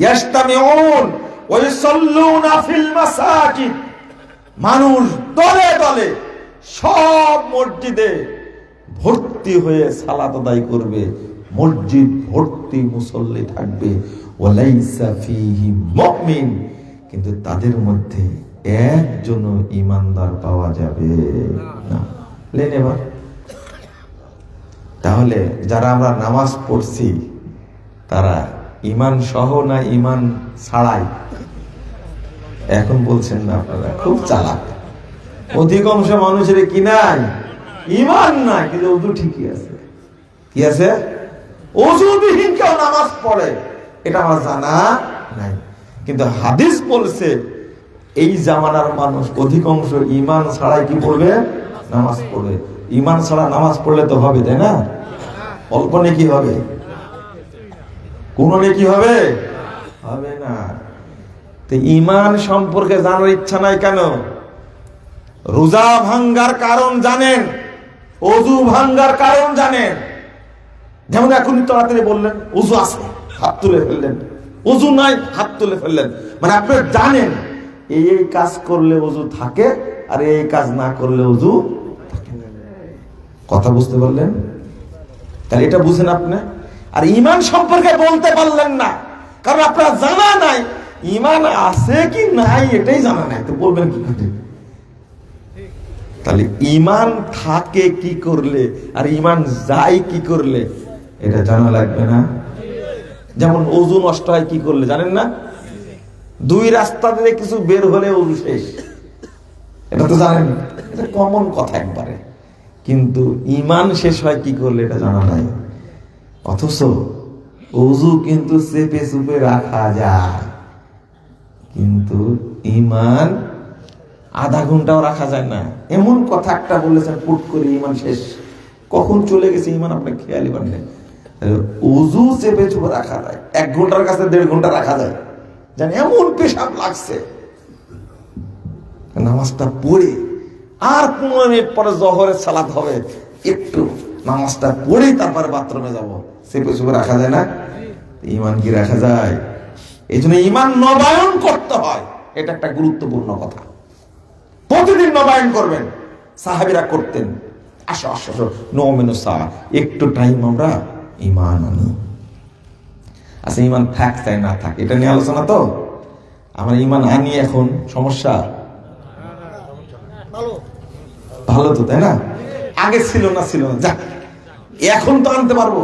ইয়াস্তামিউন ওয়া ইউসাল্লুনা ফিল মাসাজিদ, মানুষ দলে দলে সব মসজিদে ভর্তি হয়ে সালাত আদায় করবে, মসজিদ ভর্তি মুসল্লি থাকবে, ওয়ালাইসা ফীহি মুমিন, কিন্তু তাদের মধ্যে একজনও ঈমানদার পাওয়া যাবে না। লেন এবার তাহলে যারা আমরা নামাজ পড়ছি তারা ঈমান সহ না ঈমান ছাড়াই? এখন বলছেন না আপনারা খুব চালাক। অধিকাংশ মানুষের কি নাই? ঈমান নাই, কিন্তু ওযু ঠিকই আছে। কি আছে? ওযুবিহীন কেউ নামাজ পড়ে, এটা আমার জানা নাই। কিন্তু হাদিস বলছে এই জামানার মানুষ অধিকাংশ ঈমান ছাড়াই কি পড়বে? নামাজ পড়বে। ঈমান ছাড়া নামাজ পড়লে তো হবে, তাই না? অল্প নেকি হবে? কোন নেকি হবে? হবে না। তো ঈমান সম্পর্কে জানার ইচ্ছা নাই কেন? রোজা ভাঙ্গার কারণ জানেন, ওযু ভাঙ্গার কারণ জানেন। যেমন এখন তাড়াতাড়ি বললেন ওযু আছে, হাত তুলে ফেললেন, ওযু নাই, হাত তুলে ফেললেন। মানে আপনি জানেন এই এই কাজ করলে ওযু থাকে, আর এই কাজ না করলে ওযু থাকে না। কথা বুঝতে পারলেন? তাহলে এটা বুঝেন আপনি। আর ঈমান সম্পর্কে বলতে পারলেন না, কারণ আপনার জানা নাই ঈমান আছে কি নাই, এটাই জানা নাই, তো বলবেন কি করে? তাহলে ঈমান থাকে কি করলে আর ঈমান যায় কি করলে, এটা জানা লাগবে না? যেমন ওযু নষ্ট হয় কি করলে জানেন না? দুই রাস্তা দিয়ে কিছু বের হলে ওযু শেষ, এটা তো জানেন, এটা কমন কথা একবারে। কিন্তু ঈমান শেষ হয় কি করলে এটা জানা নাই। অথচ ওযু কিন্তু চেপে চুপে রাখা যায়, কিন্তু ঈমান আধা ঘন্টাও রাখা যায় না। এমন কথা একটা বলেছেন পুট করে ঈমান শেষ, কখন চলে গেছে ঈমান আপনি খেয়ালই পান না। ওযু চেপে চুপে রাখা যায়, 1 ঘন্টার কাছে 1.5 ঘন্টা রাখা যায়। জানেন এমন পেশাব লাগছে, নামাজটা পড়ে আর 15 মিনিট পরে জোহরের সালাত হবে, একটু নামাজটা পড়েই তারপরে বাথরুমে যাব, চেপে চুপে রাখা যায় না? ঈমান কি রাখা যায়? এই জন্য ঈমান নবায়ন করতে হয়, এটা একটা গুরুত্বপূর্ণ কথা। প্রতিদিন নবায়ন করবেন, সাহাবীরা করতেন। আসো আসো আসো, নওমিনু সাআ, একটু টাইম আমরা ঈমান আনি। আচ্ছা ঈমান থাক চাই না থাক এটা নিয়ে আলোচনা তো। আমার ঈমান আনি এখন সমস্যা? ভালো তো, তাই না? আগে ছিল না, ছিল না, যাক এখন তো আনতে পারবো।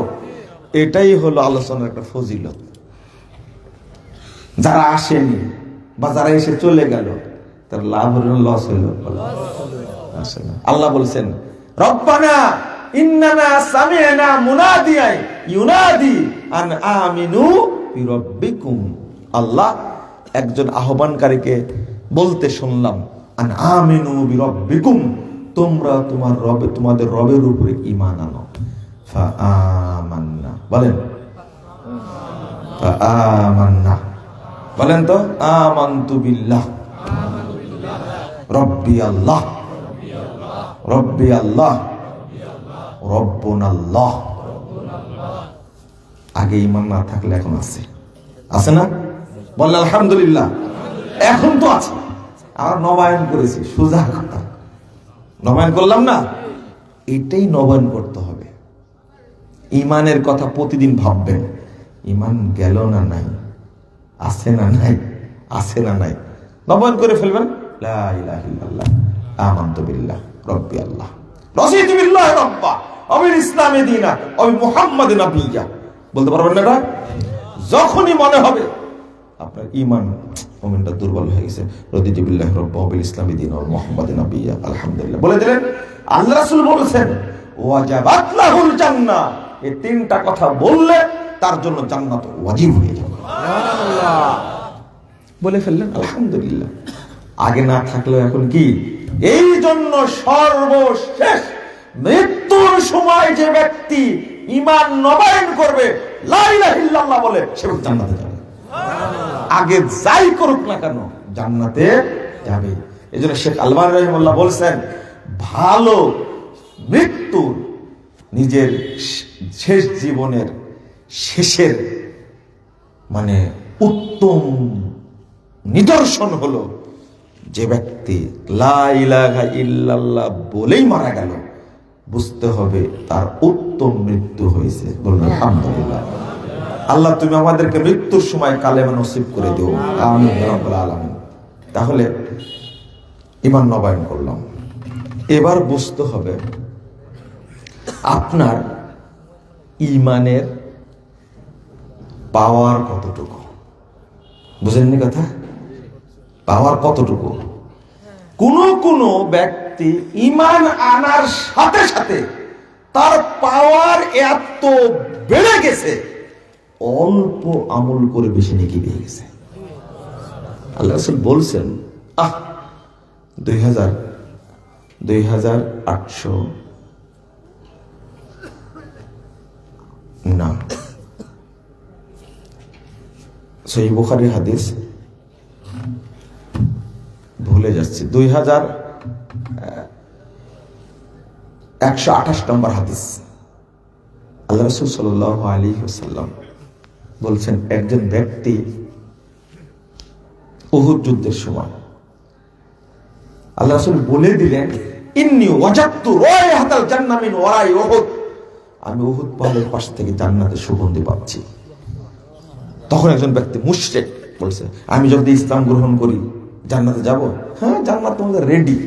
এটাই হলো আলোচনার একটা ফজিলত। যারা আসেনি বা যারা এসে চলে গেল তার লাভ হলো লস হইল? আল্লাহ বলছেন রব্বানা ইন্নানা সামি'না মুনাদিয়ান ইউনাদি আন আমিনু বিরাব্বিকুম। আল্লাহ একজন আহ্বানকারীকে বলতে শুনলাম, আন আমিনু বিরাব্বিকুম, তোমরা তোমাদের রবের উপরে ঈমান আনো। ফাআমান্না, বলেন ফাআমান্না, বলেন তো আমানতু বিল্লাহ রব্বি আল্লাহ রব্বি আল্লাহ রব্বুনাল্লাহ। আগে ঈমান না থাকলে এখন আছে, আছে না? বললেন আলহামদুলিল্লাহ, এখন তো আছে। আমরা নবায়ন করেছি, সোজা কথা নবায়ন করলাম না, এটাই নবায়ন করতে হবে। ঈমানের কথা প্রতিদিন ভাববেন, ঈমান গেল না নাই, আছে না নাই, আছে না নাই, নবায়ন করে ফেলবেন। লা ইলাহা ইল্লাল্লাহ আমানতু বিল্লাহ রব্বি আল্লাহ রাসূলু বিল্লাহি রাব্বা ওয়া বিল ইসলামি দীনা ওয়া মুহাম্মাদিন নাবিয়্যা। বলতে পারবেন না এটা? যখনই মনে হবে আপনার ঈমান মুমিনটা দুর্বল হয়ে গেছে, রাদিতু বিল্লাহি রাব্বা ওয়া বিল ইসলামি দীনা ওয়া মুহাম্মাদিন নাবিয়্যা, আলহামদুলিল্লাহ বলে দিলেন। আল্লাহ রাসূল বলেছেন ওয়াজাবাত লাহুল জান্নাহ, এই তিনটা কথা বললে তার জন্য জান্নাত ওয়াজিব হয়ে যাবে। সুবহানাল্লাহ বলে ফেললেন, আলহামদুলিল্লাহ। আগে না থাকলেও এখন কি? এই জন্য সর্বশেষ মৃত্যুর সময় যে ব্যক্তি ঈমান নবায়ন করবে, লা ইলাহা ইল্লাল্লাহ বলে, সে জান্নাতে যাবে। আগে যাই করুক না কেন জান্নাতে যাবে। এজন্য শেখ আলবানী রাহিমাহুল্লাহ বলছেন, ভালো মৃত্যু নিজের শেষ জীবনের শেষের মানে উত্তম নিদর্শন হলো যে ব্যক্তি লা ইলাহা ইল্লাল্লাহ বলেই মারা গেল, বুঝতে হবে তার উত্তম মৃত্যু হয়েছে। বলুন আলহামদুলিল্লাহ। আল্লাহ তুমি আমাদেরকে মৃত্যুর সময় কালেমা নসিব করে দিও, আমিন ইয়া রাব্বাল আলামিন। তাহলে ঈমান নবায়ন করলাম, এবার বুঝতে হবে আপনার ঈমানের পাওয়ার কতটুকু। বুঝেননি কথা? পাওয়ার কতটুকু? কোন ব্যক্তি ঈমান আনার সাথে সাথে তার পাওয়ার এত বেড়ে গেছে, অল্প আমল করে বেশি নেকি পেয়ে গেছে। আল্লাহ রাসূল বলছেন 2800 না, সহিহ বুখারীর হাদিস, ভুলে যাচ্ছি, 2128 নম্বর হাদিস। আল্লাহ রাসূল সাল্লাল্লাহু আলাইহি ওয়াসাল্লাম বলছেন, একজন ব্যক্তি উহুদ যুদ্ধের সময় আল্লাহ রাসূল বলে দিলেন, ইন্নী ওয়াজাদতু রায়হাতাল জান্নাহ মিন ওয়ারাই উহুদ, আমি উহুদ পাহাড়ের পাশ থেকে জান্নাতের সুগন্ধি পাচ্ছি। তখন একজন ব্যক্তি মুশরিক বলছে, আমি যদি ইসলাম গ্রহণ করি জান্নাতে যাব? হ্যাঁ, জান্নাত তোমাদের রেডি।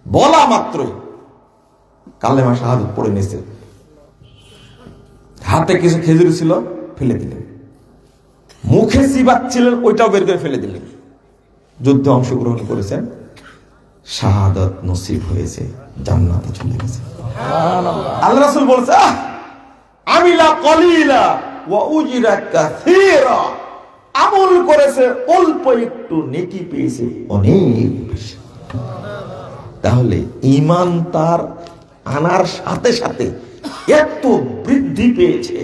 বলা মাত্রই কালেমা শাহাদাত পড়ে নিয়েছে, হাতে কিছু খেজুর ছিল ফেলে দিলেন, মুখে চিবাচ্ছিলেন ওইটাও বের করে ফেলে দিলেন। যুদ্ধে অংশগ্রহণ করেছেন, শাহাদাত নসিব হয়েছে, জান্নাতে চলে গেছে। আল্লাহ রাসূল বলছে, আমিলা কলিলা ওয়া উজিরা কাসীরা, আমল করেছে অল্প একটু, নেকি পেয়েছে অনেক বেশি। তাহলে ঈমান তার আনার সাথে সাথে এত বৃদ্ধি পেয়েছে,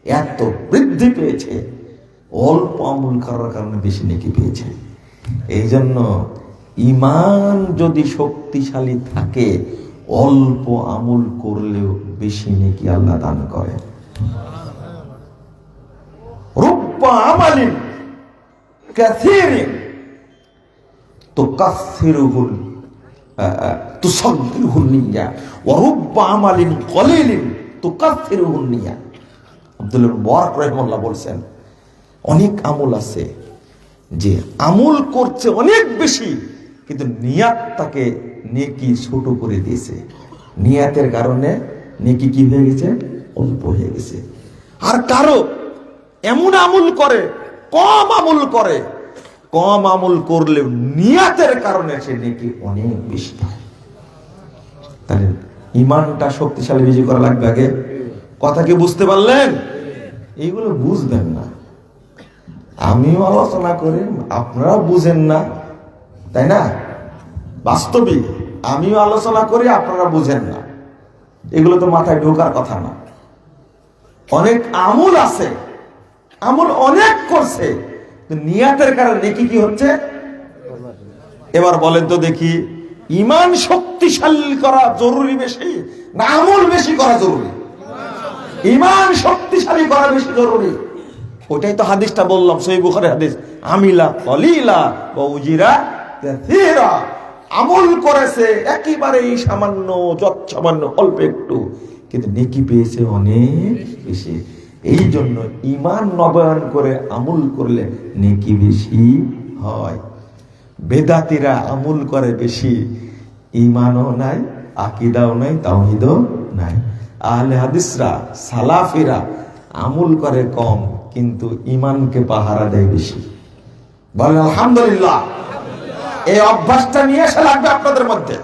এত বৃদ্ধি পেয়েছে, অল্প আমল করার কারণে বেশি নেকি পেয়েছে। এই জন্য ঈমান যদি শক্তিশালী থাকে, অল্প আমল করলেও বেশি নেকি আল্লাহ দান করে। রুব্বা আমালিন কাসীরিন তুকাসসিরুহুল তুসাগগিরুহুন নিয়্যা ওয়া রুব্বা আমালিন কলিলিন তুকাসসিরুহুন নিয়্যা। আব্দুল্লাহ মুবারক রাহিমাহুল্লাহ বলছেন, অনেক আমল আছে যে আমল করছে অনেক বেশি, কিন্তু নিয়াত তাকে নেকি ছোট করে দিয়েছে। নিয়াতের কারণে নেকি কি হয়ে গেছে? অল্প হয়ে গেছে। আর কারো এমন আমল করে, কম আমল করে, কম আমল করলেও নিয়াতের কারণে সে নেকি অনেক বেশি পায়। তাহলে ঈমানটা শক্তিশালী বেশি করা লাগবে আগে। কথা কি বুঝতে পারলেন? এইগুলো বুঝবেন না, আমিও আলোচনা করি, আপনারা বুঝেন না, তাই না? বাস্তবিক আমিও আলোচনা করি, আপনারা বুঝেন না। এগুলো তো মাথায় ঢোকার কথা না। অনেক আমল আছে, আমল অনেক করছে, নিয়াতের কারণে নেকি কি হচ্ছে? এবার বলেন তো দেখি, ঈমান শক্তিশালী করা জরুরি বেশি না আমল বেশি করা জরুরি? ঈমান শক্তিশালী করা বেশি জরুরি। ওইটাই তো হাদিসটা বললাম, সহিহ বুখারীর হাদিস, আমিলা কলিলা ওয়া উজিরা কাসীরা। আমল করেছে একেবারেই সামান্য, সামান্য অল্প একটু, কিন্তু নেকি পেয়েছে অনেক বেশি। এই জন্য ঈমান নবায়ন করে আমল করলে নেকি বেশি হয়। বেদাতীরা আমল করে বেশি, ঈমানও নাই, আকীদাও নাই, তাওহীদও নাই। আহলে হাদিসরা, সালাফিরা আমল করে কম, কিন্তু ঈমানকে পাহারা দেয় বেশি। বলেন আলহামদুলিল্লাহ। এই অভ্যাসটা নিয়ে আসা লাগবে আপনাদের মধ্যে।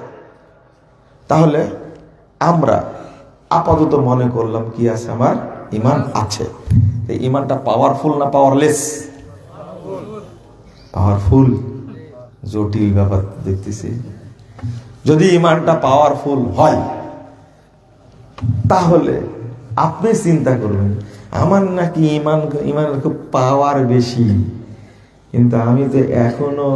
তাহলে আমরা আপাতত মনে করলাম কি আছে? আমার ঈমান আছে। এই ঈমানটা পাওয়ারফুল না পাওয়ারলেস? পাওয়ারফুল। জটিল ব্যাপার দেখতেছি। যদি ঈমানটা পাওয়ারফুল হয় তাহলে আপনি চিন্তা করবেন, আমার নাকি ইমানের খুব পাওয়ার বেশি, কিন্তু আমি তো এখনো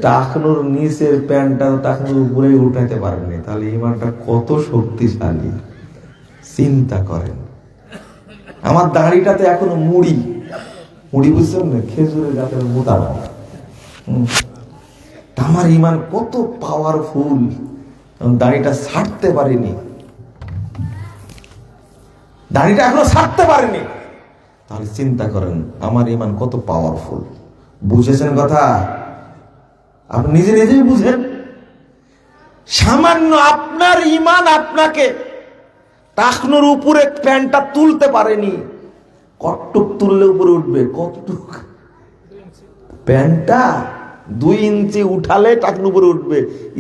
টাকনুর নিচের প্যান্টটা টাকনুর উপরে উঠাতে পারিনি, তাহলে ইমানটা কত শক্তিশালী চিন্তা করেন। আমার দাড়িটাতে এখনো মুড়ি বুঝছেন না, খেজুরের গাছের মোটা। আমার ইমান কত পাওয়ারফুল, দাড়িটা ছাড়তে পারিনি, দাড়িটা এখনো ছাড়তে পারিনি। তাহলে চিন্তা করেন আমার ইমান কত পাওয়ারফুল। বুঝেছেন কথা? আপনি নিজে নিজেই বুঝেন। সামান্য আপনার ইমান আপনাকে টাকনুর উপরে প্যান্টটা তুলতে পারেনি, কতটুক তুললে উপরে উঠবে? কতটুক? প্যান্টটা 2 ইঞ্চি উঠালে টাকনু উপরে উঠবে,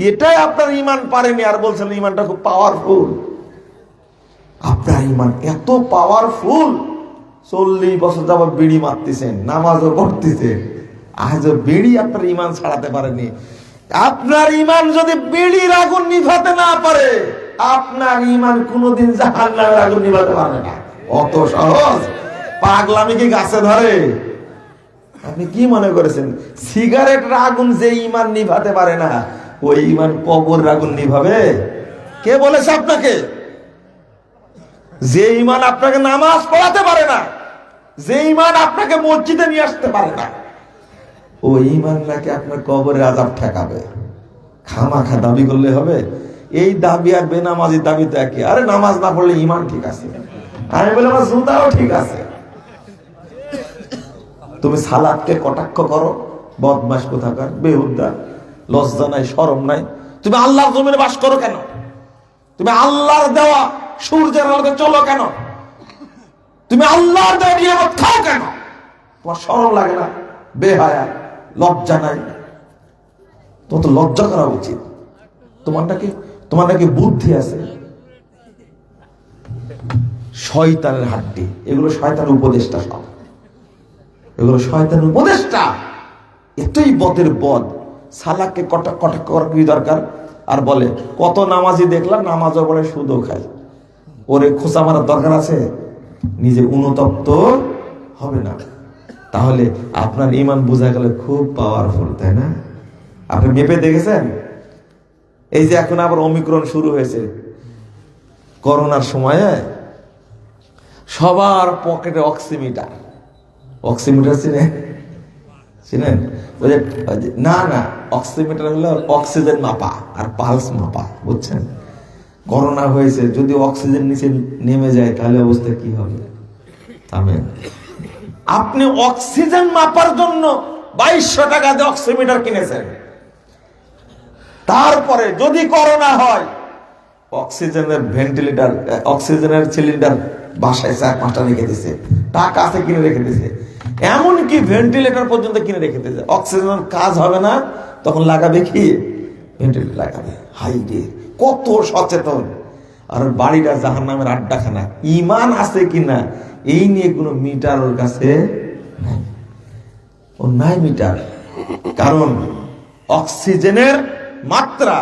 এটাই আপনার ইমান পারেনি, আর বলছেন ইমানটা খুব পাওয়ারফুল। আপনার ইমান এত পাওয়ারফুল, 40 বছর যাবত বিড়ি মারতেছেন, নামাজও পড়তেছেন, আজও বিড়ি আপনার ইমান ছাড়াতে পারেনি। আপনার ইমান যদি বিড়ির আগুন নিভাতে না পারে, আপনার ইমান কোনোদিন জাহান্নামের আগুন নিভাতে পারবে না। অত সহজ। পাগলামি কি গাছে ধরে? আপনি কি মনে করেছেন সিগারেটের আগুন যে ইমান নিভাতে পারে না, ওই ইমান কবরের আগুন নিভাবে? কে বলেছে আপনাকে? যে ইমান আপনাকে নামাজ পড়াতে পারে না, যে ইমান আপনাকে মসজিদে নিয়ে আসতে পারে না, ওই ইমান নাকি আপনার কবরের আযাব ঠেকাবে। খামাখা দাবি করলে হবে? এই দাবি আর বেনামাজির দাবি তো একই। আরে নামাজ না পড়লে ইমান ঠিক আছে, আমি বলি আমার জুতাও ঠিক আছে। তুমি সালাতকে কটাক্ষ করো, বদমাশ কোথাকার, বেহুদা, লজ্জা নাই, শরম নাই। তুমি আল্লাহর জমিনে বাস করো কেন? তুমি আল্লাহর দেওয়া সূর্যের আলোতে চলো কেন? তুমি আল্লাহর দেওয়া নিয়ামত খাও কেন? তোমার শরম লাগে না? বেহায়া, লজ্জা নাই? তোমার তো লজ্জা করা উচিত। তোমার নাকি বুদ্ধি আছে? শয়তানের হাড্ডি এগুলো, শয়তানের উপদেষ্টা সব এগুলো, শয়তানের উপদেষ্টা। এতই বদের বদ। সালাককে কটাক্ষ করার কি দরকার? আর বলে কত নামাজি দেখলাম, নামাজও বলে সুদও খায়। ওরে খোঁচা মারার দরকার আছে? নিজে অনুতপ্ত হবে না। তাহলে আপনার ইমান বোঝা গেল খুব পাওয়ারফুল, তাই না? আপনি মেপে দেখেছেন? এই যে এখন আবার ওমিক্রন শুরু হয়েছে, করোনার সময়ে সবার পকেটে অক্সিমিটার চিনেন? না, অক্সিমিটার হলো অক্সিজেন মাপা আর পালস মাপা, বুঝছেন? করোনা হয়েছে, যদি অক্সিজেন নিচে নেমে যায় তাহলে অবস্থা কি হবে? আমেন। আপনি অক্সিজেন মাপার জন্য 2200 টাকা দিয়ে অক্সিমিটার কিনেছেন, তারপরে যদি করোনা হয়, অক্সিজেনের ভেন্টিলেটর, অক্সিজেনের সিলিন্ডার বাসায় 4-5টা রেখে দিছে, টাকা আছে কিনে রেখে দিছে, এমনকি ভেন্টিলেটর পর্যন্ত কিনে রেখে দিছে। অক্সিজেন কাজ হবে না, তখন লাগাবে কি? ভেন্টিলেটর লাগাবে। হাই রে, কত সচেতন! আর বাড়িটা জাহান্নামের আড্ডাখানা। ইমান আছে কিনা এই নিয়ে কোনো মিটার ওর কাছে নাই, ও নাই মিটার। কারণ অক্সিজেনের মাত্রা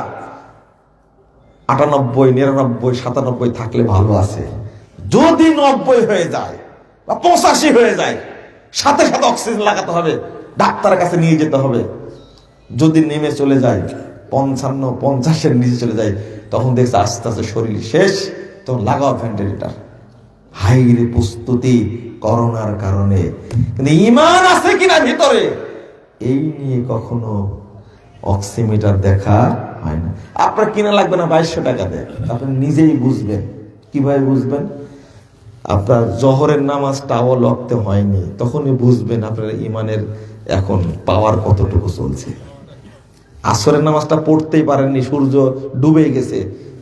98, 99, 97 থাকলে ভালো আছে। যদি 90 হয়ে যায় বা 85 হয়ে যায়, সাথে সাথে অক্সিজেন লাগাতে হবে, ডাক্তারের কাছে নিয়ে যেতে হবে। যদি নেমে চলে যায় 55, 50-এর নিচে চলে যায়, তখন দেখছে আস্তে আস্তে শরীর শেষ, তখন লাগাও ভেন্টিলেটর। হাইরে প্রস্তুতি করোনার কারণে। কিন্তু ইমান আছে কিনা ভিতরে, এই নিয়ে কখনো অক্সিমিটার দেখা হয় না। আপনার কিনা লাগবে না 2200 টাকা দেয়, আপনি নিজেই বুঝবেন। কিভাবে বুঝবেন? আপনার জোহরের নামাজটাও লক্তে হয়নি, তখনই বুঝবেন আপনার ইমানের এখন পাওয়ার কতটুকু চলছে। আসরের নামাজটা পড়তেই পারেননি, সূর্য ডুবে গেছে,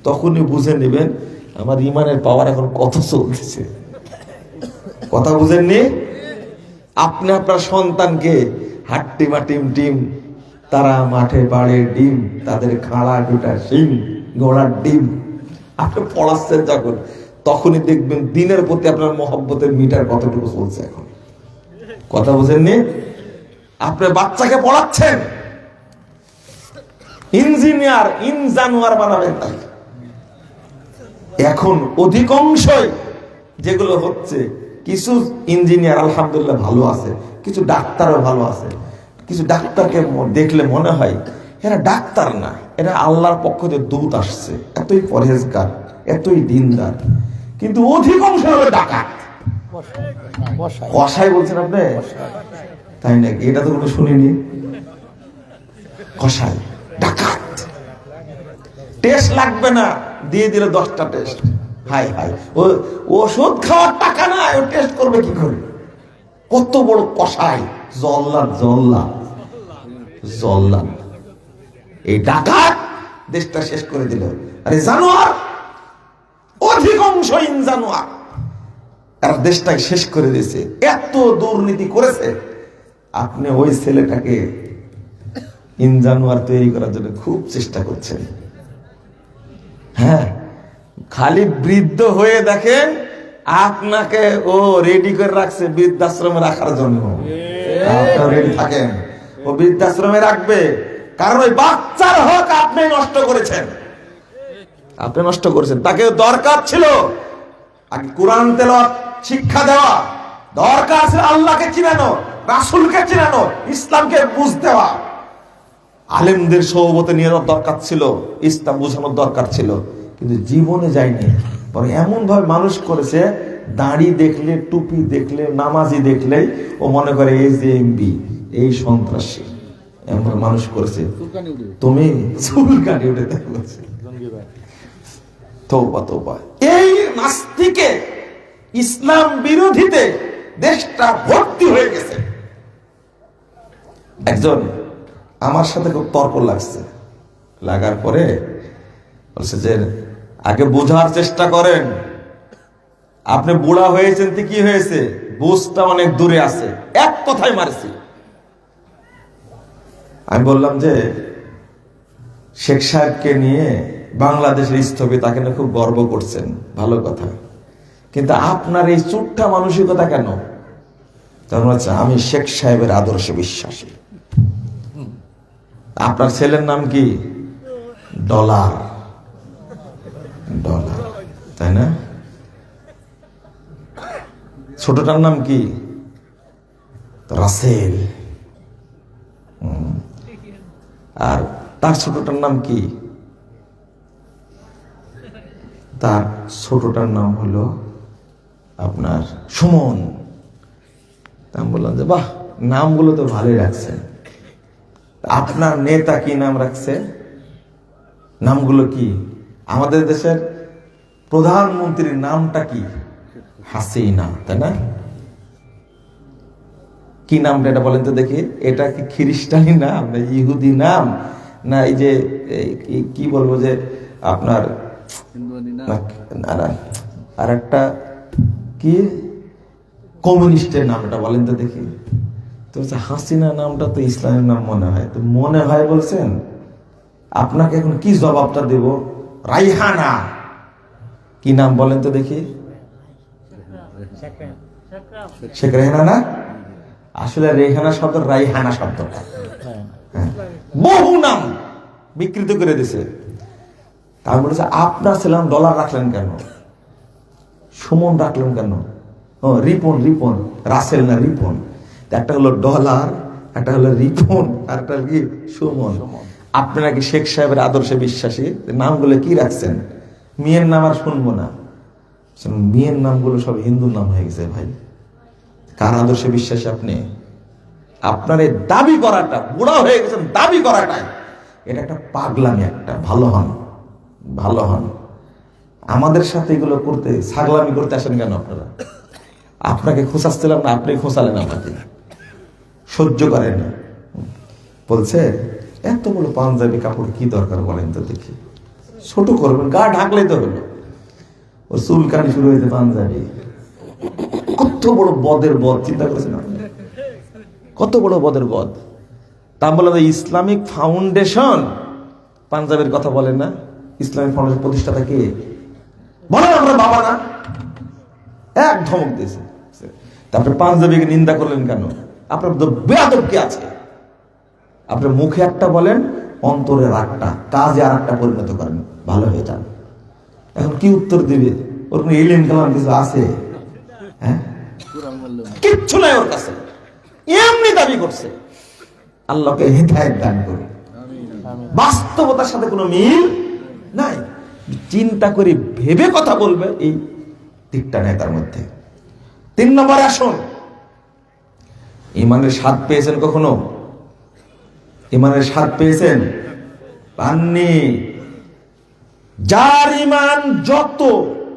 তখনই বুঝে নেবেন আমার ইমানের পাওয়ার এখন কত চলতেছে। কথা বুঝেননি? আপনি আপনার সন্তানকে হাট্টিমা টিম তারা মাঠে বাড়ে ডিম, তাদের খাড়া দুটা শিং, ঘোড়ার ডিম, আপনি পড়াচ্ছেন যখন, তখনই দেখবেন দিনের প্রতি আপনার মহব্বতের মিটার কতটুকু চলছে এখন। কথা বুঝেননি? আপনি বাচ্চাকে পড়াচ্ছেন, ইঞ্জিনিয়ার, ইনজানুয়ার বানাবেন তাকে। এখন অধিকাংশই যেগুলো হচ্ছে, কিছু ইঞ্জিনিয়ার আলহামদুলিল্লাহ ভালো আছে, কিছু ডাক্তারও ভালো আছে। কিছু ডাক্তারকে দেখলে মনে হয় এরা ডাক্তার না, এরা আল্লাহর পক্ষ থেকে দূত আসছে, এতই পরহেজগার, এতই দিনদার, কিন্তু অধিকাংশ হলো ডাকাত। কসাই বলছেন আপনি? তাই নাকি? এটা তো কোনো শুনিনি। কসাই, ডাকাত। টেস্ট লাগবে না, দিয়ে দিলে 10টা টেস্ট। হাই হাই, ওষুধ খাওয়ার টাকা না, ও টেস্ট করবে কি করে? কত বড় কসাই, জল্লাদ জল্লাদ জল্লাদ। এই ডাকাত দেশটা শেষ করে দিল। আরে জানোয়ার, অধিকাংশ জানোয়ার, আর দেশটাকে শেষ করে দিয়েছে। এত দুর্নীতি করেছে। আপনি ওই ছেলেটাকে ইনজানোয়ার তৈরি করার জন্য খুব চেষ্টা করছেন। হ্যাঁ, খালি বৃদ্ধ হয়ে দেখেন, আপনাকে ও রেডি করে রাখছে বৃদ্ধাশ্রমে রাখার জন্য। আপনারা রেডি থাকেন, ও বৃদ্ধাশ্রমে রাখবে, কারণ ওই বাচ্চার হক আপনি নষ্ট করেছেন। আপনি নষ্ট করেছেন। তাকে দরকার ছিল আগে কোরআন তেলাওয়াত শিক্ষা দেওয়া, দরকার ছিল আল্লাহকে চিনানো, রাসূলকে চিনানো, ইসলামকে বুঝ দেওয়া। আলেমদের সহবতে নিয়ে দরকার ছিল, ইসলাম বোঝানোর দরকার ছিল, কিন্তু জীবনে যায়নি। বরং এমন ভাবে মানুষ করেছে, দাড়ি দেখলে, টুপি দেখলে, নামাজি দেখলেই ও মনে করে এই যে এমপি, এই সন্ত্রাসী। এমন মানুষ করেছে। তুমি চুলকানি উঠে দেখছে। তওবা তওবা। এই নাস্তিকে, ইসলাম বিরোধীতে দেশটা ভর্তি হয়ে গেছে। একজন আমার সাথে খুব তর্ক লাগছে, লাগার পরে বলছে যে আগে বোঝার চেষ্টা করেন, আপনি বুড়া হয়েছেন তো কি হয়েছে, বুঝটা অনেক দূরে আছে। এক কথাই মারছি। আমি বললাম যে শেখ সাহেবকে নিয়ে বাংলাদেশের স্থপতি নিয়ে খুব গর্ব করছেন, ভালো কথা, কিন্তু আপনার এই চুট্টা মানসিকতা কেন? তখন হচ্ছে আমি শেখ সাহেবের আদর্শে বিশ্বাসী। আপনার ছেলের নাম কি? ডলার। ডলার, তাই না? ছোটটার নাম কি? রাসেল। আর তার ছোটটার নাম কি? তার ছোটটার নাম হলো আপনার সুমন। আমি বললাম যে বাহ, নামগুলো তো ভালোই রাখছেন। আপনার নেতা কি নাম রাখছে? নামগুলো কি? আমাদের দেশের প্রধানমন্ত্রীর নামটা কি? হাসিনা, তাই না? কি নামটা এটা বলেন তো দেখি। এটা কি খ্রিস্টানি নাম, না ইহুদি নাম, না এই যে কি বলবো যে আপনার আর একটা কি কমিউনিস্টের নাম, এটা বলেন তো দেখি। তো হাসিনা নামটা তো ইসলামের নাম মনে হয়, তো মনে হয় বলছেন। আপনাকে এখন কি জবাবটা দেব? রাইহানা কি নাম বলেন তো দেখি। শেখ রেহানা না, আসলে রেহানা শব্দ রাইহানা শব্দটা বহু নাম বিকৃত করে দিছে। তার বলেছে আপনার ছিলাম ডলার রাখলেন কেন, সুমন রাখলেন কেন? ও রিপন, রিপন রাসেল না রিপন। একটা হলো ডলার, একটা হলো রিপন, আর একটা কি সুমন। আপনারা কি শেখ সাহেবের আদর্শে বিশ্বাসী? নামগুলো কি রাখছেন? মেয়ের নাম আর শুনবো না। মেয়ের নামগুলো সব হিন্দু নাম হয়ে গেছে ভাই। কার আদর্শে বিশ্বাসী আপনি? আপনার এই দাবি করাটা, বুড়া হয়ে গেছেন দাবি করাটাই এটা একটা পাগলামি। একটা ভালো হন, ভালো হন। আমাদের সাথে এগুলো করতে, ছাগলামি করতে আসেন কেন আপনারা? আপনাকে খোঁচাচ্ছিলাম না, আপনি খোঁচালেন আমাকে, সহ্য করেন না। বলছে এত বড় পাঞ্জাবি কাপড় কি দরকার বলেন তো দেখি। ছোট করবেন, গা ঢাকলেই তো হলো। ও চুলকানি শুরু হয়েছে পাঞ্জাবি। কত বড় বদের বদ, চিন্তা করেছেন আপনি? কত বড় বদের বদ। তা বলে ইসলামিক ফাউন্ডেশন পাঞ্জাবের কথা বলেন না? ইসলামিক ফাউন্ডেশন প্রতিষ্ঠাতা কে বলেন? আমরা বাবা না? এক ধমক দিয়েছে। তারপরে পাঞ্জাবিকে নিন্দা করলেন কেন? আপনার বেয়াদব কি আছে? আপনার মুখে একটা বলেন, অন্তরের একটা, কাজে আর একটা পরিণত করেন, ভালো হয়ে যান। এখন কি উত্তর দিবে? ওর কোনো ইলম কালাম কিছু আছে? হ্যাঁ, কিচ্ছু নাই ওর কাছে, এমনি দাবি করছে। আল্লাহকে হিদায়াত দান করুন। বাস্তবতার সাথে কোনো মিল নাই। চিন্তা করে ভেবে কথা বলবে, এই দিকটা নেই তার মধ্যে। 3 নম্বরে আসুন, ইমানের স্বাদ পেয়েছেন কখনো? ইমানের স্বাদ পেয়েছেন? পাননি। যার ইমান যত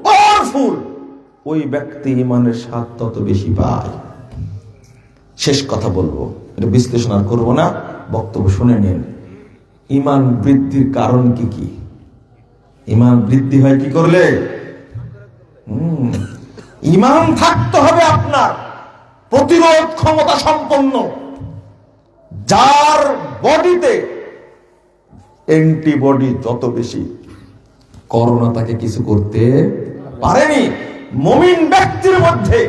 পাওয়ারফুল, ওই ব্যক্তি ইমানের স্বাদ তত বেশি পায়। শেষ কথা বলবো, এটা বিশ্লেষণ আর করবো না, বক্তব্য শুনে নিন। ইমান বৃদ্ধির কারণ কি কি? ইমান বৃদ্ধি হয় কি করলে? ইমান থাকতে হবে আপনার প্রতিরোধ ক্ষমতা সম্পন্ন, যার বডিতে অ্যান্টিবডি যত বেশি, করোনা তাকে কিছু করতে পারেনি। মুমিন ব্যক্তির মধ্যে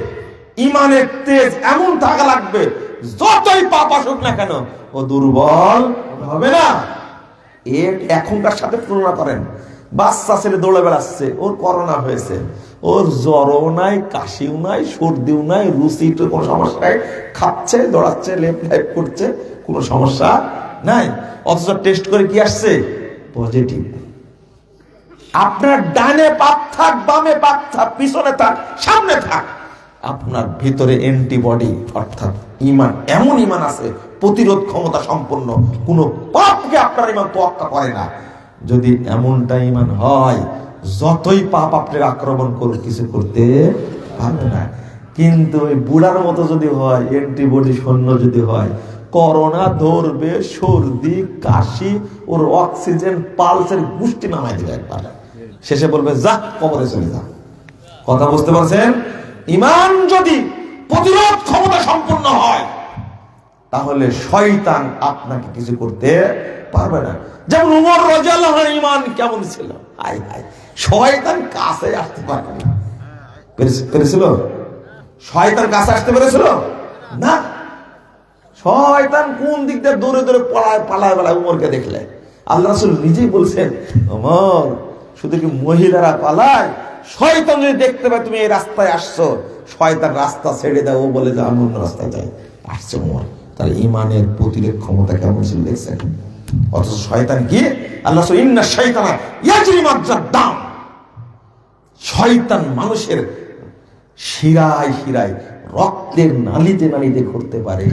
ইমানের তেজ এমন থাকা লাগবে, যতই পাপ আসুক না কেন ও দুর্বল হবে না। এর এখনকার সাথে তুলনা করেন, বাচ্চা ছেলে দৌড়ে বেড়াচ্ছে, ওর করোনা হয়েছে, ওর জ্বরও নাই, কাশিও নাই, সর্দিও নাই, রুচিতে কোনো সমস্যা নাই, খাচ্ছে, দৌড়াচ্ছে, লেপ লাইপ করছে, কোনো সমস্যা নাই। অথচ টেস্ট করে কি আসছে? পজিটিভ। আপনার ডানে পাপ থাক, বামে পাপ থাক, পিছনে থাক, সামনে থাক, আপনার ভিতরে অ্যান্টিবডি অর্থাৎ ইমান, এমন ইমান আছে প্রতিরোধ ক্ষমতা সম্পন্ন, কোনো পাপকে আপনার ইমান তোয়াক্কা করে না। যদি এমনটা ইমান হয়, যতই পাপ আপনাকে আক্রমণ করুক কিছু করতে পারবে না। কিন্তু ওই বুড়ার মতো যদি হয়, অ্যান্টিবডি শূন্য যদি হয়, করোনা ধরবে, সর্দি কাশি, ওর অক্সিজেন পালসের গুষ্টি নামাই দিবে একবার, শেষে বলবে যা কবরে চলে যা। কথা বুঝতে পারছেন? ইমান যদি প্রতিরোধ ক্ষমতা সম্পন্ন হয়, তাহলে শয়তান আপনাকে কিছু করতে পারবে না। যেমন উমর রাদিয়াল্লাহু আনহু ইমান কেমন ছিল, হায় হায়, শয়তান কাছে আসতে পারবে না। পেরেছিল? শয়তান কাছে আসতে পেরেছিল না। শয়তান কোন দিক দিয়ে দৌড়ে দৌড়ে পালায় উমরকে দেখলে। আল্লাহ রাসূল নিজেই বলছেন, ওমর শুধু কি মহিলারা পালায়, শয়তান যদি দেখতে পায় তুমি এই রাস্তায় আসছো, শয়তান রাস্তা ছেড়ে দাও, ও বলে যে আমি অন্য রাস্তায় যাই, আসছে ওমর। তাহলে ইমানের প্রতিরোধ ক্ষমতা কেমন ছিল দেখছেন? অথচ শয়তান কি? আল্লাহ ইন্না শাইতানা ইয়াজরি মাজ্জাদ দাম, শয়তান মানুষের শিরায় শিরায়, রক্তের নালীতে নালীতে ঘুরতে পারে।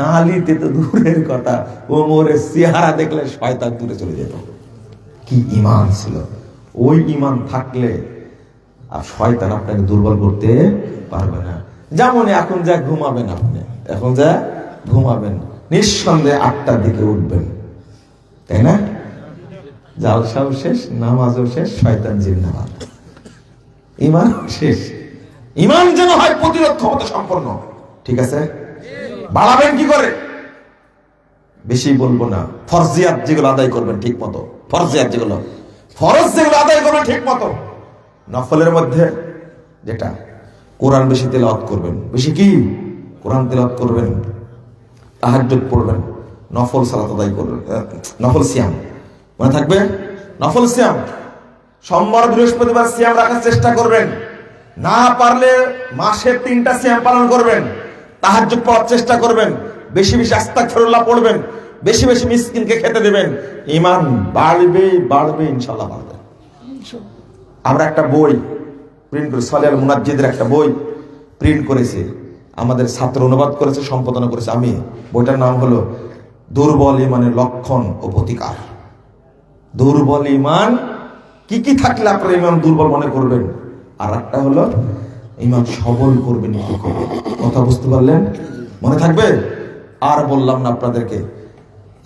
নালীতে তো দূরের কথা, ওমরের চেহারা দেখলে শয়তান দূরে চলে যেত। কি ইমান ছিল! ওই ইমান থাকলে আর শয়তান আপনাকে দুর্বল করতে পারবে না। যেমন এখন যা ঘুমাবেন, আপনি এখন যা ঘুমাবেন, নিঃসন্দেহে 8টার দিকে উঠবেন, তাই না? জালসাও শেষ, নামাজও শেষ, শয়তান জিন্নাবাদ, ইমান শেষ। ইমান যেন হয় প্রতিরোধ ক্ষমতা সম্পন্ন, ঠিক আছে? বাড়াবেন কি করে? বেশি বলবো না, ফরজিয়াত যেগুলো আদায় করবেন ঠিক মতো, ফরজিয়াত যেগুলো, ফরজ যেগুলো আদায় করবেন ঠিক মতো। নফলের মধ্যে যেটা, কোরআন বেশি তেলাওয়াত করবেন, বেশি কি কোরআন তেলাওয়াত করবেন, তাহাজ্জুদ পড়বেন, নফল সালাত আদায় করবেন, নফল সিয়াম মনে থাকবে, নফল সিয়াম সোমবার বৃহস্পতিবার সিয়াম রাখার চেষ্টা করবেন। না পারলে মাসে 3টা সিয়াম পালন করবেন, তাহাজ্জুদ পড়ার চেষ্টা করবেন, বেশি বেশি আস্তাগফিরুল্লাহ পড়বেন, বেশি বেশি মিসকিনকে খেতে দেবেন। ঈমান বাড়বে বাড়বে, ইনশাআল্লাহ বাড়বে। আমরা একটা বই প্রিন্ট করি, সালেহ আল মুনাজ্জিদের একটা বই প্রিন্ট করেছি, আমাদের ছাত্র অনুবাদ করেছে, সম্পাদনা করেছে আমি। বইটার নাম হলো দুর্বল ইমানের লক্ষণ ও প্রতিকার। দুর্বল ইমান কি কি থাকলে আপনার ইমান দুর্বল মনে করবেন, আর একটা হলো ইমান সবল করবেন কি করে। কথা বুঝতে পারলেন? মনে থাকবে? আর বললাম না আপনাদেরকে,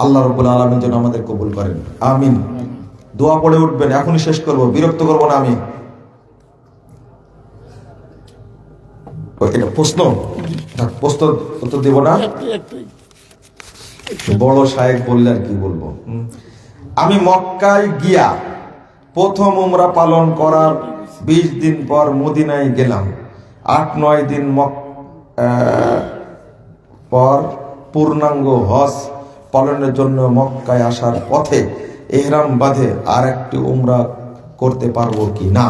আল্লাহ রাব্বুল আলামিন যেন আমাদের কবুল করেন, আমিন। দোয়া পড়ে উঠবেন, এখনই শেষ করব, বিরক্ত করব না আমি। এটা প্রশ্ন উত্তর দেব না, বড় শায়েখ বললে আর কি বলবো। আমি মক্কায় গিয়া প্রথম উমরা পালন করার 20 দিন পর মদিনায় গেলাম। 8-9 দিন পর পূর্ণাঙ্গ হজ পালনের জন্য মক্কায় আসার পথে ইহরাম বাঁধে আর একটি উমরা করতে পারবো কি না।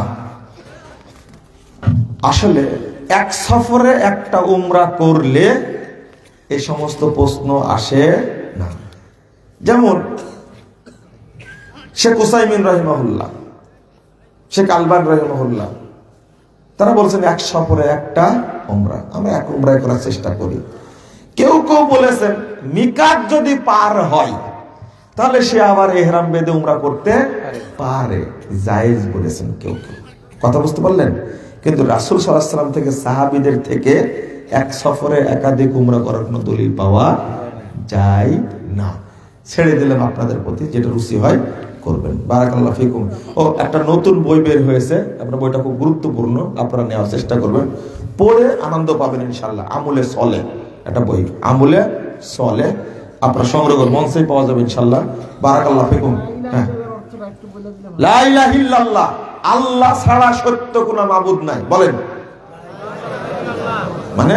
আসলে এক সফরে একটা উমরা করলে এই সমস্ত প্রশ্ন আসে না। যেমন শেখ উসাইমিন রাহিমাহুল্লাহ, শেখ আলবানী রাহিমাহুল্লাহ, তারা বলছেন এক সফরে একটা উমরা, আমরা এক উমরায় করার চেষ্টা করি। কেউ কেউ বলেছেন মিকাত যদি পার হয় তাহলে সে আবার ইহরাম বেঁধে উমরা করতে পারে, জায়েজ বলেছেন কেউ কেউ। কথা বুঝতে পারলেন? কিন্তু রাসূল সাল্লাল্লাহু আলাইহি ওয়াসাল্লাম থেকে সাহাবীদের থেকে এক সফরে একাধিক উমরা করার কোনো দলিল পাওয়া যায় না। ছেড়ে দিলাম আপনাদের প্রতি, যেটা রুচি হয় করবেন। বারাকাল্লাহু ফিকুম। ও একটা নতুন বই বের হয়েছে, আপনার বইটা খুব গুরুত্বপূর্ণ, আপনারা নেওয়ার চেষ্টা করবেন, পড়ে আনন্দ পাবেন ইনশাআল্লাহ। আমলে সলে একটা বই, আমলে সলে, আপনার সংগ্রহ মঞ্চেই পাওয়া যাবে ইনশাআল্লাহ। বারাকাল্লাহু ফিকুম। হ্যাঁ, লা ইলাহা ইল্লাল্লাহ, আল্লাহ ছাড়া সত্য কোনো মাবুদ নাই। বলেন মানে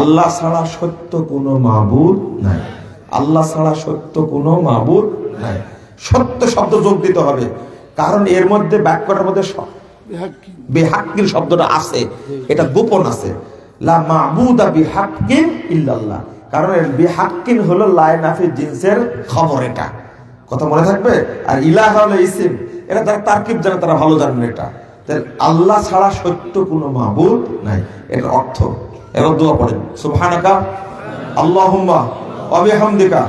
আল্লাহ ছাড়া সত্য কোনো মাবুদ নাই, আল্লাহ ছাড়া সত্য কোনো মাবুদ নাই। সত্য শব্দ যোগ দিতে হবে, কারণ এর মধ্যে বাক্যটার মধ্যে বিহাক্কিল শব্দটা আছে, এটা গোপন আছে। লা মাবুদা বিহাক্কিন ইল্লাল্লাহ, কারণ এর বিহাক্কিন হলো লা নাফি জিনসের খবর, এটা কথা মনে থাকবে। আর ইলাহা হলো ইসিম, এটা তারা তারকিব জানে, তারা ভালো জানেন এটা। আল্লাহ ছাড়া সত্য কোনো মাবুদ নাই, এর অর্থ। এবার দোয়া পড়েন, সুবহানাকা আল্লাহুম্মা ওয়া বিহামদিকা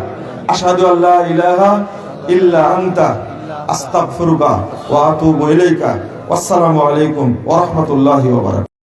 আশহাদু আল্লা ইলাহা ইল্লা আনতা আস্তাগফিরুকা ওয়া আতুবু ইলাইকা। ওয়াসসালামু আলাইকুম ওয়া রাহমাতুল্লাহি ওয়া বারাকাতুহু।